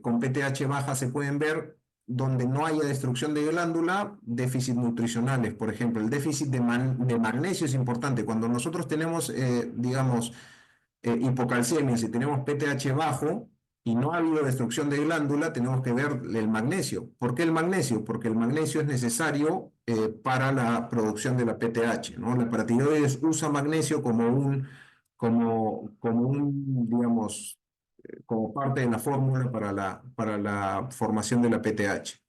con PTH baja se pueden ver donde no haya destrucción de glándula? Déficit nutricionales, por ejemplo. El déficit de magnesio es importante. Cuando nosotros tenemos, digamos, hipocalcemia, si tenemos PTH bajo y no ha habido destrucción de glándula, tenemos que ver el magnesio. ¿Por qué el magnesio? Porque el magnesio es necesario para la producción de la PTH, ¿no? La paratiroides usa magnesio digamos, como parte de la fórmula para la formación de la PTH.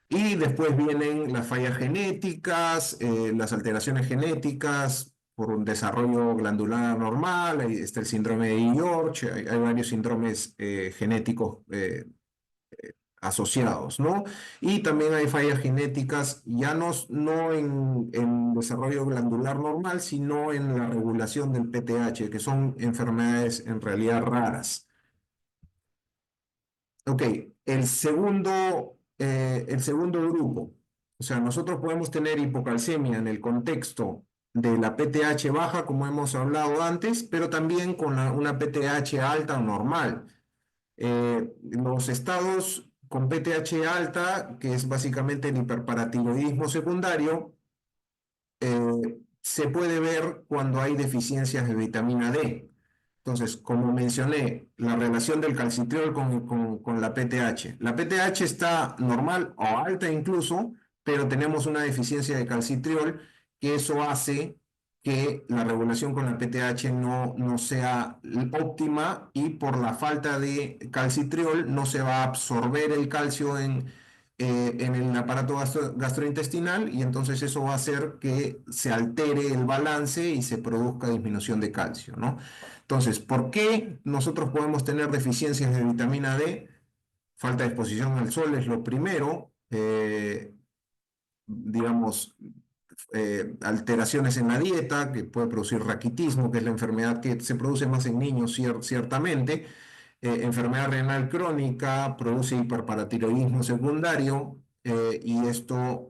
Y después vienen las fallas genéticas, las alteraciones genéticas por un desarrollo glandular normal. Ahí está el síndrome de George, hay varios síndromes genéticos asociados, ¿no? Y también hay fallas genéticas, ya no en desarrollo glandular normal, sino en la regulación del PTH, que son enfermedades en realidad raras. Ok, el segundo grupo. O sea, nosotros podemos tener hipocalcemia en el contexto de la PTH baja, como hemos hablado antes, pero también con una PTH alta o normal. Los estados con PTH alta, que es básicamente el hiperparatiroidismo secundario, se puede ver cuando hay deficiencias de vitamina D. Entonces, como mencioné, la relación del calcitriol con la PTH. La PTH está normal o alta incluso, pero tenemos una deficiencia de calcitriol, que eso hace que la regulación con la PTH no sea óptima, y por la falta de calcitriol no se va a absorber el calcio en el aparato gastrointestinal, y entonces eso va a hacer que se altere el balance y se produzca disminución de calcio, ¿no? Entonces, ¿por qué nosotros podemos tener deficiencias de vitamina D? Falta de exposición al sol es lo primero. Digamos, alteraciones en la dieta, que puede producir raquitismo, que es la enfermedad que se produce más en niños, ciertamente. Enfermedad renal crónica, produce hiperparatiroidismo secundario, y esto,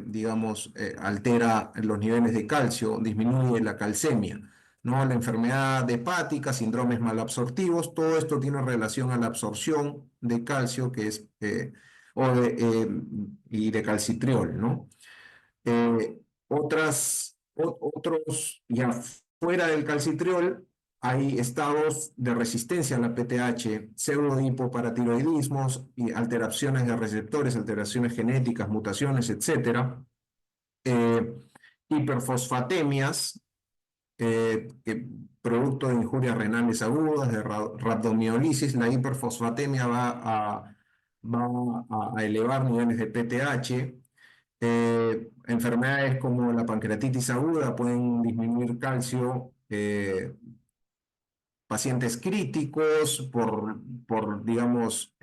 digamos, altera los niveles de calcio, disminuye la calcemia, ¿no? La enfermedad hepática, síndromes malabsortivos, todo esto tiene relación a la absorción de calcio, y de calcitriol, ¿no? Eh, otros, ya fuera del calcitriol, hay estados de resistencia a la PTH, pseudohipoparatiroidismos y alteraciones de receptores, alteraciones genéticas, mutaciones, etcétera. Eh, Hiperfosfatemias, producto de injurias renales agudas, de rabdomiolisis. La hiperfosfatemia va a elevar niveles de PTH. Enfermedades como la pancreatitis aguda pueden disminuir calcio. Pacientes críticos digamos,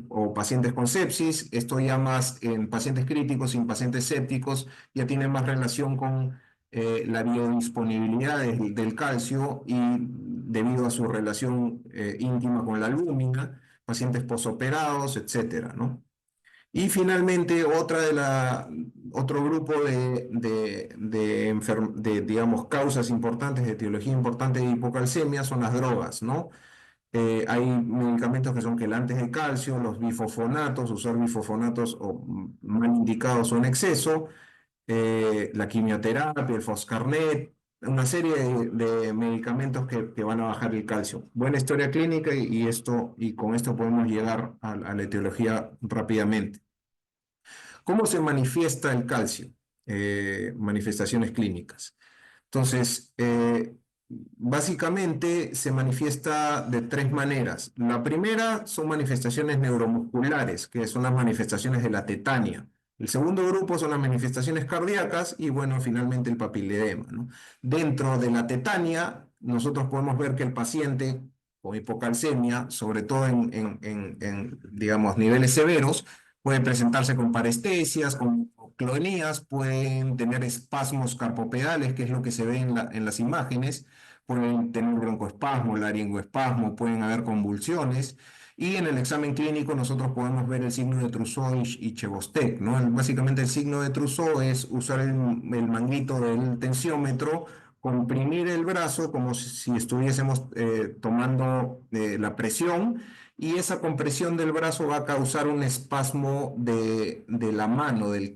o pacientes con sepsis. Esto ya más en pacientes críticos y en pacientes sépticos ya tiene más relación con la biodisponibilidad del calcio, y debido a su relación íntima con la albúmina, pacientes posoperados, etcétera, ¿no? Y finalmente, otro grupo digamos, causas importantes, de etiología importante de hipocalcemia son las drogas, ¿no? Hay medicamentos que son quelantes de calcio, los bifosfonatos, usar bifosfonatos mal indicados o en exceso, la quimioterapia, el Foscarnet, una serie de medicamentos que van a bajar el calcio. Buena historia clínica y con esto podemos llegar a la etiología rápidamente. ¿Cómo se manifiesta el calcio? Manifestaciones clínicas. Entonces, básicamente se manifiesta de tres maneras. La primera son manifestaciones neuromusculares, que son las manifestaciones de la tetania. El segundo grupo son las manifestaciones cardíacas y, bueno, finalmente el papiledema, ¿no? Dentro de la tetania, nosotros podemos ver que el paciente con hipocalcemia, sobre todo digamos, niveles severos, puede presentarse con parestesias, con clonías, pueden tener espasmos carpopedales, que es lo que se ve en las imágenes, pueden tener broncoespasmo, laringoespasmo, pueden haber convulsiones. Y en el examen clínico nosotros podemos ver el signo de Trousseau y Chebostek, ¿no? Básicamente el signo de Trousseau es usar el manguito del tensiómetro, comprimir el brazo como si estuviésemos tomando la presión y esa compresión del brazo va a causar un espasmo de la mano, del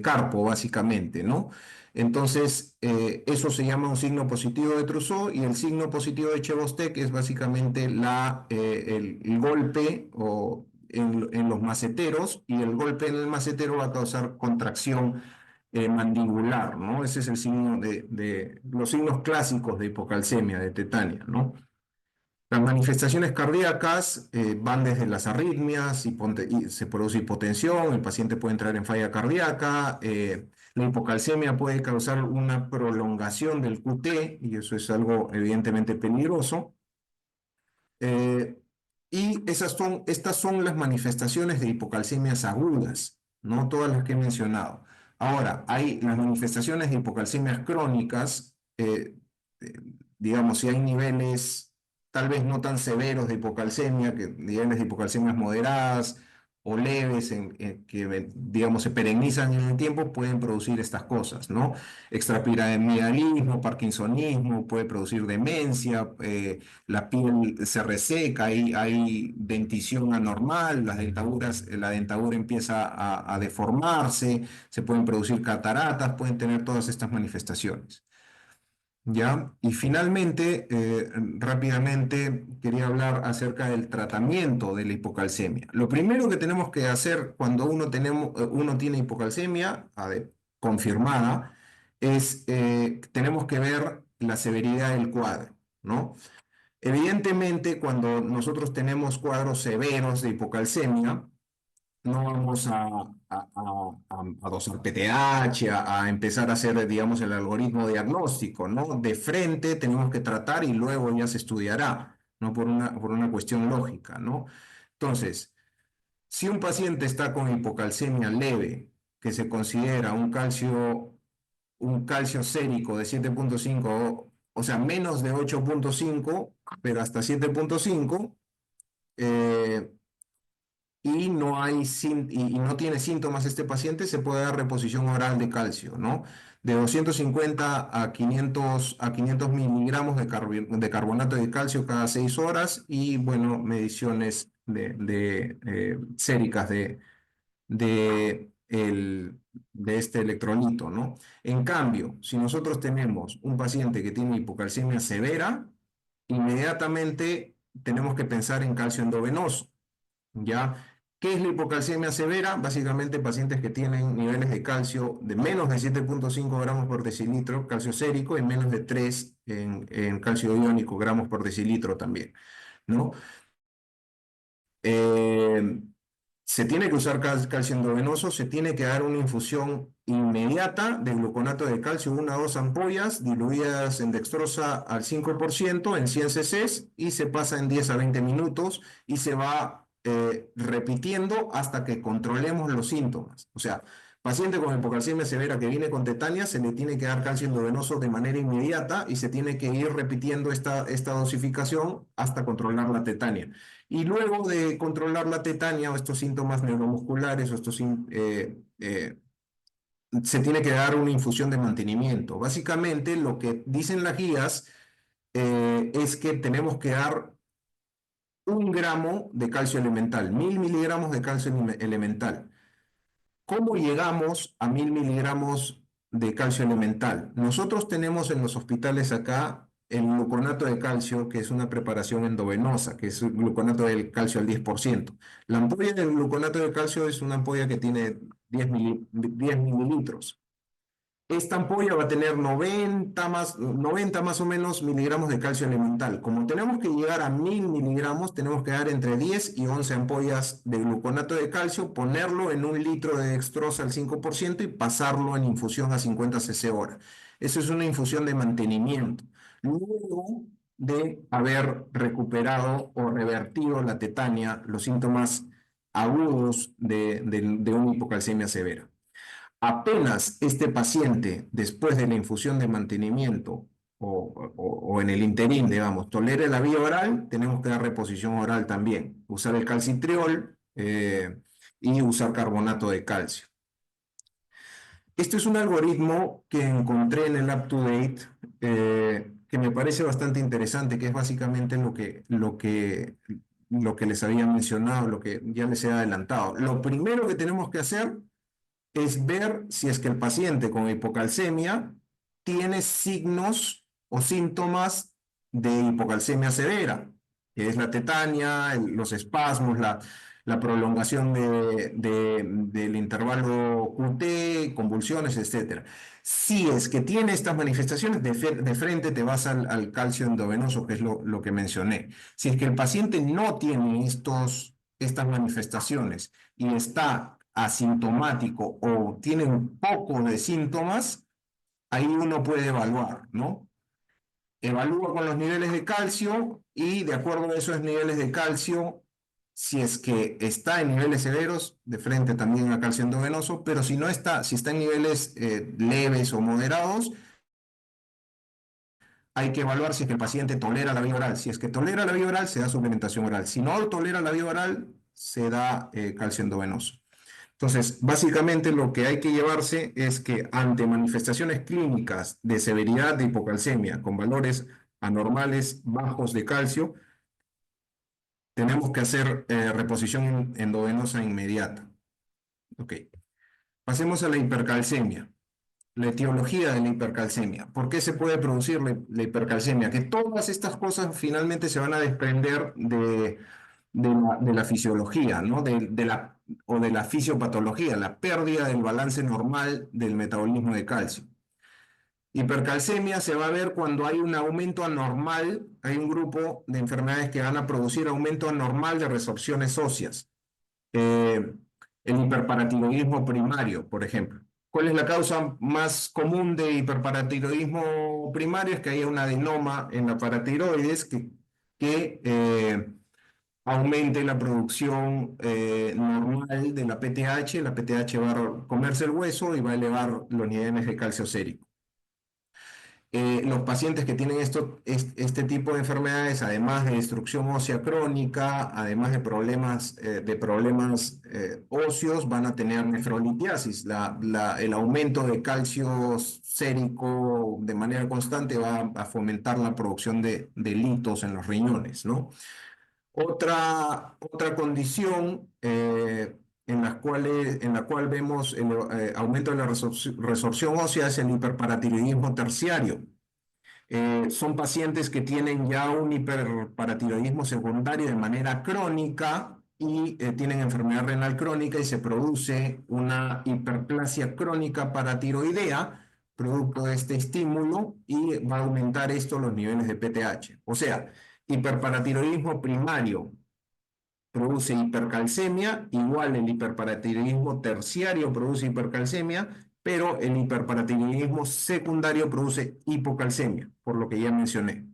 carpo, básicamente, ¿no? Entonces, eso se llama un signo positivo de Trousseau y el signo positivo de Chebostek es básicamente el golpe en los maceteros y el golpe en el macetero va a causar contracción mandibular, ¿no? Ese es el signo de los signos clásicos de hipocalcemia, de tetania, ¿no? Las manifestaciones cardíacas van desde las arritmias y se produce hipotensión, el paciente puede entrar en falla cardíaca, la hipocalcemia puede causar una prolongación del QT y eso es algo evidentemente peligroso. Eh, estas son las manifestaciones de hipocalcemias agudas, no todas las que he mencionado. Ahora, hay las manifestaciones de hipocalcemias crónicas, eh, digamos, si hay niveles tal vez no tan severos de hipocalcemia, que niveles de hipocalcemias moderadas o leves que, digamos, se perennizan en el tiempo, pueden producir estas cosas, ¿no? Extrapiramidalismo, parkinsonismo, puede producir demencia, la piel se reseca, hay dentición anormal, la dentadura empieza a deformarse, se pueden producir cataratas, pueden tener todas estas manifestaciones. ¿Ya? Y finalmente, rápidamente, quería hablar acerca del tratamiento de la hipocalcemia. Lo primero que tenemos que hacer cuando uno tiene hipocalcemia confirmada es tenemos que ver la severidad del cuadro, ¿no? Evidentemente, cuando nosotros tenemos cuadros severos de hipocalcemia, no vamos a dosar PTH, a empezar a hacer, digamos, el algoritmo diagnóstico, ¿no? De frente tenemos que tratar y luego ya se estudiará, ¿no? Por una cuestión lógica, ¿no? Entonces, si un paciente está con hipocalcemia leve, que se considera un calcio sérico de 7,5, o sea, menos de 8,5, pero hasta 7,5, eh, y no tiene síntomas este paciente, se puede dar reposición oral de calcio, ¿no? De 250 a 500 miligramos de carbonato de calcio cada 6 horas y, bueno, mediciones séricas de este electrolito, ¿no? En cambio, si nosotros tenemos un paciente que tiene hipocalcemia severa, inmediatamente tenemos que pensar en calcio endovenoso, ¿ya? ¿Qué es la hipocalcemia severa? Básicamente pacientes que tienen niveles de calcio de menos de 7,5 gramos por decilitro, calcio sérico, y menos de 3 en calcio iónico gramos por decilitro también, ¿no? Eh, Se tiene que usar calcio endovenoso, se tiene que dar una infusión inmediata de gluconato de calcio, 1 o 2 ampollas diluidas en dextrosa al 5% en 100 cc y se pasa en 10 a 20 minutos y se va repitiendo hasta que controlemos los síntomas. O sea, paciente con hipocalcemia severa que viene con tetania, se le tiene que dar calcio endovenoso de manera inmediata y se tiene que ir repitiendo esta dosificación hasta controlar la tetania. Y luego de controlar la tetania o estos síntomas neuromusculares se tiene que dar una infusión de mantenimiento. Básicamente, lo que dicen las guías es que tenemos que dar 1 gramo de calcio elemental, 1000 miligramos de calcio elemental, ¿cómo llegamos a 1000 miligramos de calcio elemental? Nosotros tenemos en los hospitales acá el gluconato de calcio, que es una preparación endovenosa, que es el gluconato del calcio al 10%. La ampolla del gluconato de calcio es una ampolla que tiene 10 mililitros. Esta ampolla va a tener 90 más o menos miligramos de calcio elemental. Como tenemos que llegar a 1000 miligramos, tenemos que dar entre 10 y 11 ampollas de gluconato de calcio, ponerlo en un litro de dextrosa al 5% y pasarlo en infusión a 50 cc hora. Eso es una infusión de mantenimiento. Luego de haber recuperado o revertido la tetania, los síntomas agudos de una hipocalcemia severa. Apenas este paciente, después de la infusión de mantenimiento o en el interín, digamos, tolere la vía oral, tenemos que dar reposición oral también. Usar el calcitriol y usar carbonato de calcio. Este es un algoritmo que encontré en el UpToDate que me parece bastante interesante, que es básicamente lo que les había mencionado, lo que ya les he adelantado. Lo primero que tenemos que hacer es ver si es que el paciente con hipocalcemia tiene signos o síntomas de hipocalcemia severa, que es la tetania, los espasmos, la prolongación del intervalo QT, convulsiones, etc. Si es que tiene estas manifestaciones, de frente te vas al calcio endovenoso, que es lo que mencioné. Si es que el paciente no tiene estas manifestaciones y está asintomático o tiene un poco de síntomas, ahí uno puede evaluar, ¿no? Evalúa con los niveles de calcio y de acuerdo a esos niveles de calcio, si es que está en niveles severos, de frente también a calcio endovenoso, pero si no está, si está en niveles leves o moderados, hay que evaluar si es que el paciente tolera la vía oral. Si es que tolera la vía oral, se da suplementación oral. Si no tolera la vía oral, se da calcio endovenoso. Entonces, básicamente lo que hay que llevarse es que ante manifestaciones clínicas de severidad de hipocalcemia con valores anormales bajos de calcio, tenemos que hacer reposición endovenosa inmediata. Ok. Pasemos a la hipercalcemia. La etiología de la hipercalcemia. ¿Por qué se puede producir la hipercalcemia? Que todas estas cosas finalmente se van a desprender de la fisiología, ¿no? O de la fisiopatología, la pérdida del balance normal del metabolismo de calcio. Hipercalcemia se va a ver cuando hay un aumento anormal, hay un grupo de enfermedades que van a producir aumento anormal de resorciones óseas. El hiperparatiroidismo primario, por ejemplo. ¿Cuál es la causa más común de hiperparatiroidismo primario? Es que haya un adenoma en la paratiroides que aumente la producción normal de la PTH va a comerse el hueso y va a elevar los niveles de calcio sérico. Los pacientes que tienen este tipo de enfermedades, además de destrucción ósea crónica, además de problemas óseos, van a tener nefrolitiasis. El aumento de calcio sérico de manera constante va a fomentar la producción de litos en los riñones, ¿no? Otra condición en la cual vemos el aumento de la resorción ósea es el hiperparatiroidismo terciario. Son pacientes que tienen ya un hiperparatiroidismo secundario de manera crónica y tienen enfermedad renal crónica y se produce una hiperplasia crónica paratiroidea producto de este estímulo y va a aumentar esto los niveles de PTH. O sea, hiperparatiroidismo primario produce hipercalcemia, igual el hiperparatiroidismo terciario produce hipercalcemia, pero el hiperparatiroidismo secundario produce hipocalcemia, por lo que ya mencioné.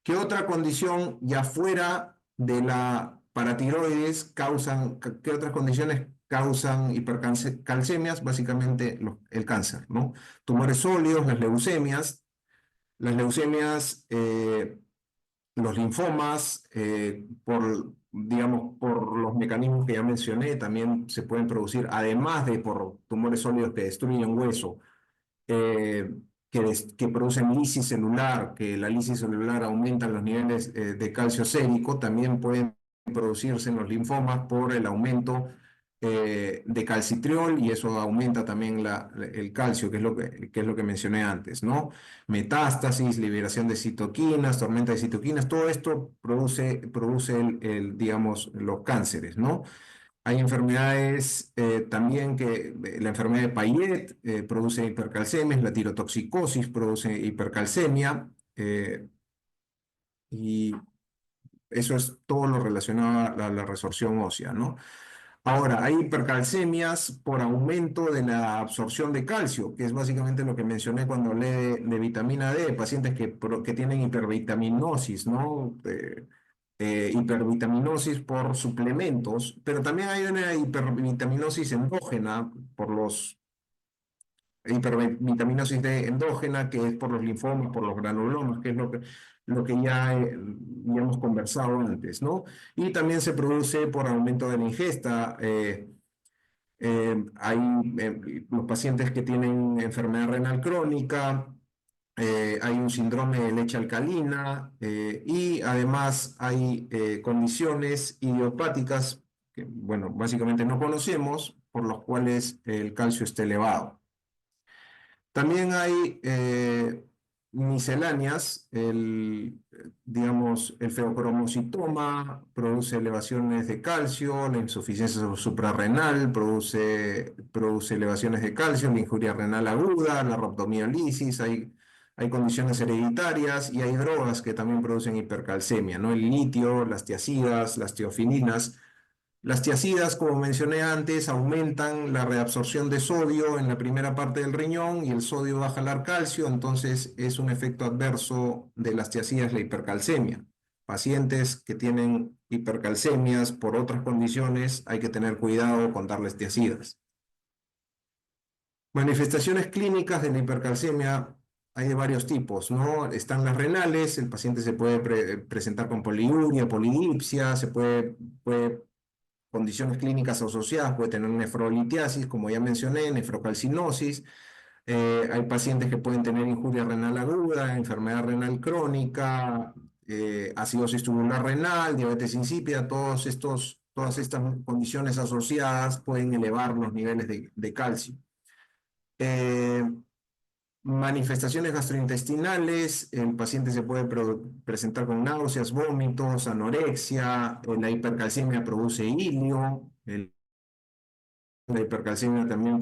¿Qué otra condición ya fuera de la paratiroides qué otras condiciones causan hipercalcemias? Básicamente el cáncer, ¿no? Tumores sólidos, las leucemias los linfomas, digamos, por los mecanismos que ya mencioné, también se pueden producir, además de por tumores sólidos que destruyen hueso, que producen lisis celular, que la lisis celular aumenta los niveles de calcio sérico, también pueden producirse en los linfomas por el aumento de calcitriol y eso aumenta también el calcio, que es lo que mencioné antes, ¿no? Metástasis, liberación de citoquinas, tormenta de citoquinas, todo esto produce digamos, los cánceres, ¿no? Hay enfermedades también la enfermedad de Payet produce hipercalcemia, la tirotoxicosis produce hipercalcemia, y eso es todo lo relacionado a la resorción ósea, ¿no? Ahora, hay hipercalcemias por aumento de la absorción de calcio, que es básicamente lo que mencioné cuando hablé de vitamina D, pacientes que tienen hipervitaminosis, ¿no? Hipervitaminosis por suplementos, pero también hay una hipervitaminosis endógena por los hipervitaminosis D endógena, que es por los linfomas, por los granulomas, que es lo que ya hemos conversado antes, ¿no? Y también se produce por aumento de la ingesta. Hay los pacientes que tienen enfermedad renal crónica, hay un síndrome de leche alcalina, y además hay condiciones idiopáticas que, bueno, básicamente no conocemos, por los cuales el calcio está elevado. También hay misceláneas, digamos, el feocromocitoma produce elevaciones de calcio, la insuficiencia suprarrenal produce elevaciones de calcio, la injuria renal aguda, la rhabdomiolisis, hay condiciones hereditarias y hay drogas que también producen hipercalcemia, ¿no? El litio, las tiazidas, las tiofininas. Las tiazidas, como mencioné antes, aumentan la reabsorción de sodio en la primera parte del riñón y el sodio va a jalar calcio, entonces es un efecto adverso de las tiazidas la hipercalcemia. Pacientes que tienen hipercalcemias por otras condiciones, hay que tener cuidado con darles tiazidas. Manifestaciones clínicas de la hipercalcemia hay de varios tipos, ¿no? Están las renales, el paciente se puede presentar con poliuria, polidipsia, puede condiciones clínicas asociadas, puede tener nefrolitiasis, como ya mencioné, nefrocalcinosis. Hay pacientes que pueden tener injuria renal aguda, enfermedad renal crónica, acidosis tubular renal, diabetes insípida, todas estas condiciones asociadas pueden elevar los niveles de calcio. Eh, Manifestaciones gastrointestinales, el paciente se puede presentar con náuseas, vómitos, anorexia, la hipercalcemia produce hilio, la hipercalcemia también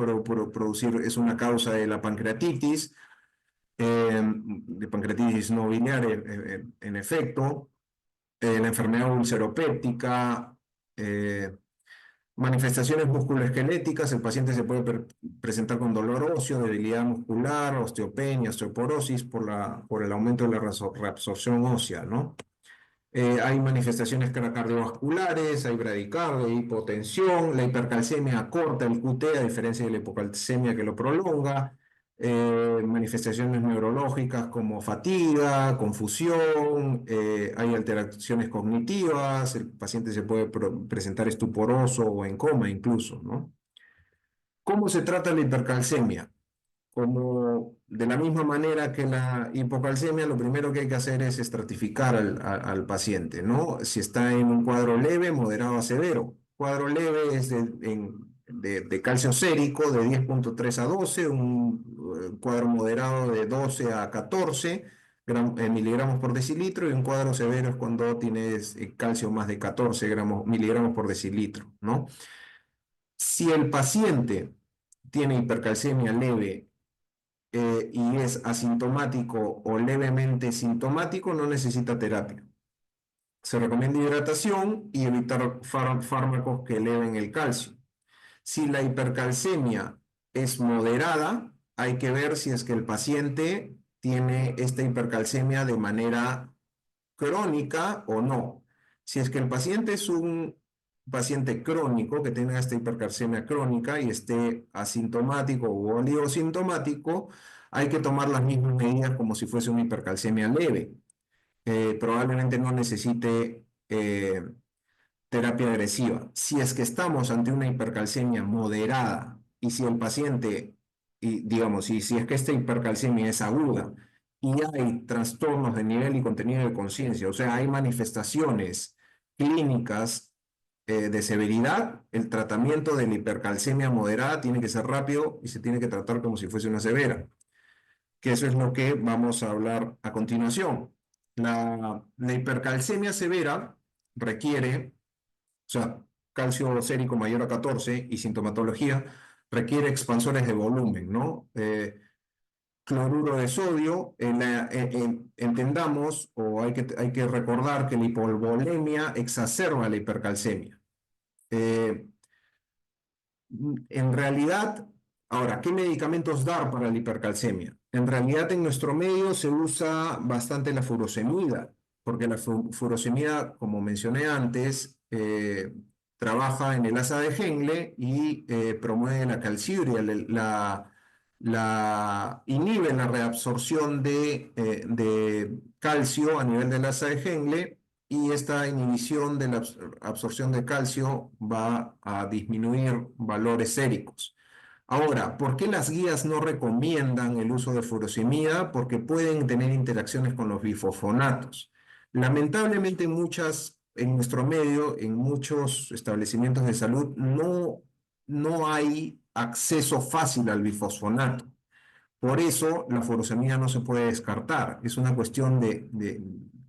es una causa de la pancreatitis, de pancreatitis no biliar en efecto, la enfermedad ulceropéptica, manifestaciones musculoesqueléticas, el paciente se puede presentar con dolor óseo, debilidad muscular, osteopenia, osteoporosis por el aumento de la reabsorción ósea, ¿no? Hay manifestaciones cardiovasculares, hay bradicardia, hipotensión, la hipercalcemia acorta el QT a diferencia de la hipocalcemia que lo prolonga, manifestaciones neurológicas como fatiga, confusión, hay alteraciones cognitivas, el paciente se puede presentar estuporoso o en coma incluso, ¿no? ¿Cómo se trata la hipercalcemia? Como de la misma manera que la hipocalcemia, lo primero que hay que hacer es estratificar al paciente, ¿no? Si está en un cuadro leve, moderado a severo. Cuadro leve es de calcio sérico de 10,3 a 12, un cuadro moderado de 12 a 14 miligramos por decilitro, y un cuadro severo es cuando tienes calcio más de 14 miligramos por decilitro, ¿no? Si el paciente tiene hipercalcemia leve y es asintomático o levemente sintomático, no necesita terapia. Se recomienda hidratación y evitar fármacos que eleven el calcio. Si la hipercalcemia es moderada, hay que ver si es que el paciente tiene esta hipercalcemia de manera crónica o no. Si es que el paciente es un paciente crónico que tenga esta hipercalcemia crónica y esté asintomático o oligosintomático, hay que tomar las mismas medidas como si fuese una hipercalcemia leve. Probablemente no necesite terapia agresiva. Si es que estamos ante una hipercalcemia moderada y si el paciente, y digamos, y si es que esta hipercalcemia es aguda y hay trastornos de nivel y contenido de conciencia, o sea, hay manifestaciones clínicas de severidad, el tratamiento de la hipercalcemia moderada tiene que ser rápido y se tiene que tratar como si fuese una severa, que eso es lo que vamos a hablar a continuación. La hipercalcemia severa requiere, o sea, calcio sérico mayor a 14 y sintomatología, requiere expansores de volumen, ¿no? Cloruro de sodio, entendamos, o hay que recordar que la hipovolemia exacerba la hipercalcemia. Eh, en realidad, ahora, ¿qué medicamentos dar para la hipercalcemia? En realidad, en nuestro medio se usa bastante la furosemida, porque la furosemida, como mencioné antes, trabaja en el asa de Henle y promueve la calciuria, inhibe la reabsorción de calcio a nivel del asa de Henle y esta inhibición de la absorción de calcio va a disminuir valores séricos. Ahora, ¿por qué las guías no recomiendan el uso de furosemida? Porque pueden tener interacciones con los bifosfonatos. Lamentablemente en nuestro medio, en muchos establecimientos de salud, no hay acceso fácil al bifosfonato. Por eso la furosemida no se puede descartar. Es una cuestión de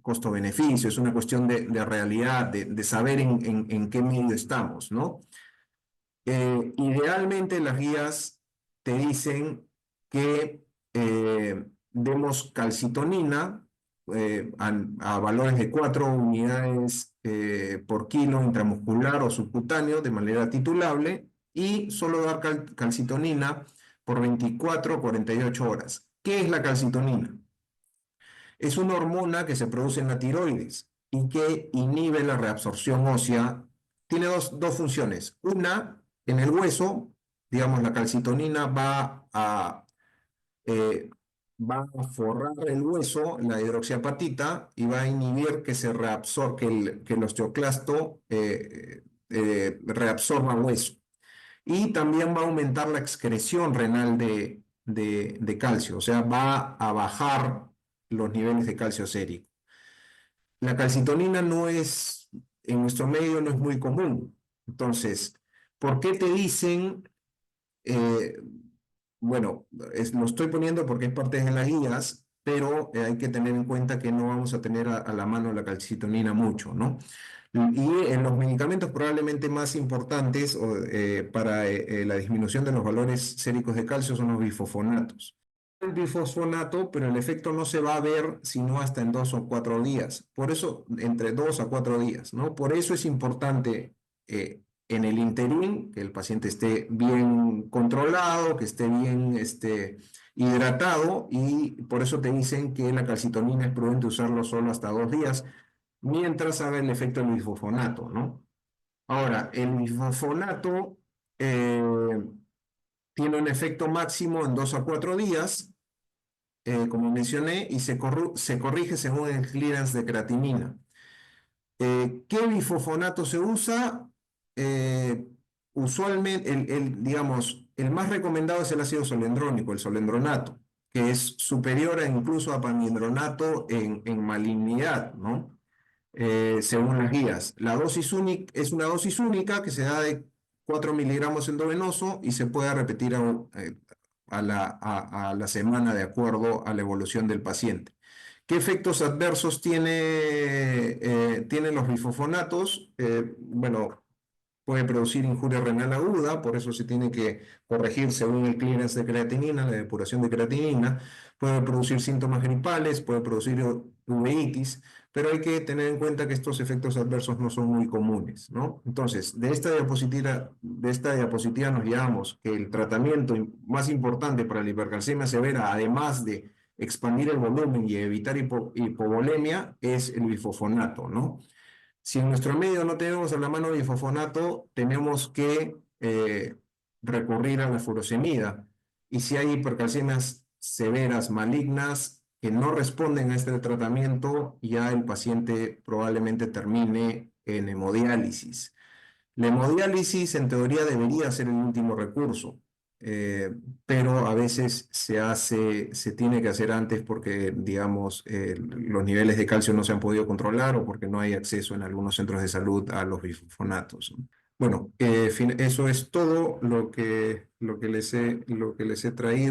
costo-beneficio, es una cuestión de realidad, de saber en qué medio estamos, ¿no? Idealmente las guías te dicen que demos calcitonina a valores de 4 unidades por kilo intramuscular o subcutáneo de manera titulable y solo dar calcitonina por 24 o 48 horas. ¿Qué es la calcitonina? Es una hormona que se produce en la tiroides y que inhibe la reabsorción ósea. Tiene dos funciones. Una, en el hueso, digamos, la calcitonina eh, va a forrar el hueso, la hidroxiapatita, y va a inhibir que se reabsorba, que el osteoclasto reabsorba hueso. Y también va a aumentar la excreción renal de calcio, o sea, va a bajar los niveles de calcio sérico. La calcitonina en nuestro medio no es muy común. Entonces, ¿por qué te dicen? eh, bueno, lo estoy poniendo porque es parte de las guías, pero hay que tener en cuenta que no vamos a tener a la mano la calcitonina mucho, ¿no? Y en los medicamentos probablemente más importantes para la disminución de los valores séricos de calcio son los bifosfonatos. El bifosfonato, pero el efecto no se va a ver sino hasta en 2 o 4 días. Por eso, entre 2 a 4 días, ¿no? Por eso es importante en el interín que el paciente esté bien controlado, que esté bien hidratado, y por eso te dicen que la calcitonina es prudente usarlo solo hasta 2 días mientras haga el efecto del bifosfonato, ¿no? Ahora, el bifosfonato tiene un efecto máximo en 2 a 4 días, como mencioné, y se corrige según el clearance de creatinina. ¿Qué bifosfonato se usa? Eh, Usualmente, digamos, el más recomendado es el ácido solendrónico, el solendronato, que es superior incluso a pamidronato en malignidad, ¿no? Según las guías. La dosis única es una dosis única que se da de 4 miligramos endovenoso y se puede repetir a la semana de acuerdo a la evolución del paciente. ¿Qué efectos adversos tienen los bifosfonatos? Bueno, puede producir injuria renal aguda, por eso se tiene que corregir según el clearance de creatinina, la depuración de creatinina, puede producir síntomas gripales, puede producir uveitis, pero hay que tener en cuenta que estos efectos adversos no son muy comunes, ¿no? Entonces, de esta diapositiva nos llevamos que el tratamiento más importante para la hipercalcemia severa, además de expandir el volumen y evitar hipovolemia, es el bifosfonato, ¿no? Si en nuestro medio no tenemos a la mano bifosfonato, tenemos que recurrir a la furosemida. Y si hay hipercalcemias severas, malignas, que no responden a este tratamiento, ya el paciente probablemente termine en hemodiálisis. La hemodiálisis, en teoría, debería ser el último recurso, pero a veces se tiene que hacer antes porque, digamos, los niveles de calcio no se han podido controlar o porque no hay acceso en algunos centros de salud a los bifosfonatos, ¿no? Bueno, eso es todo lo que les he traído.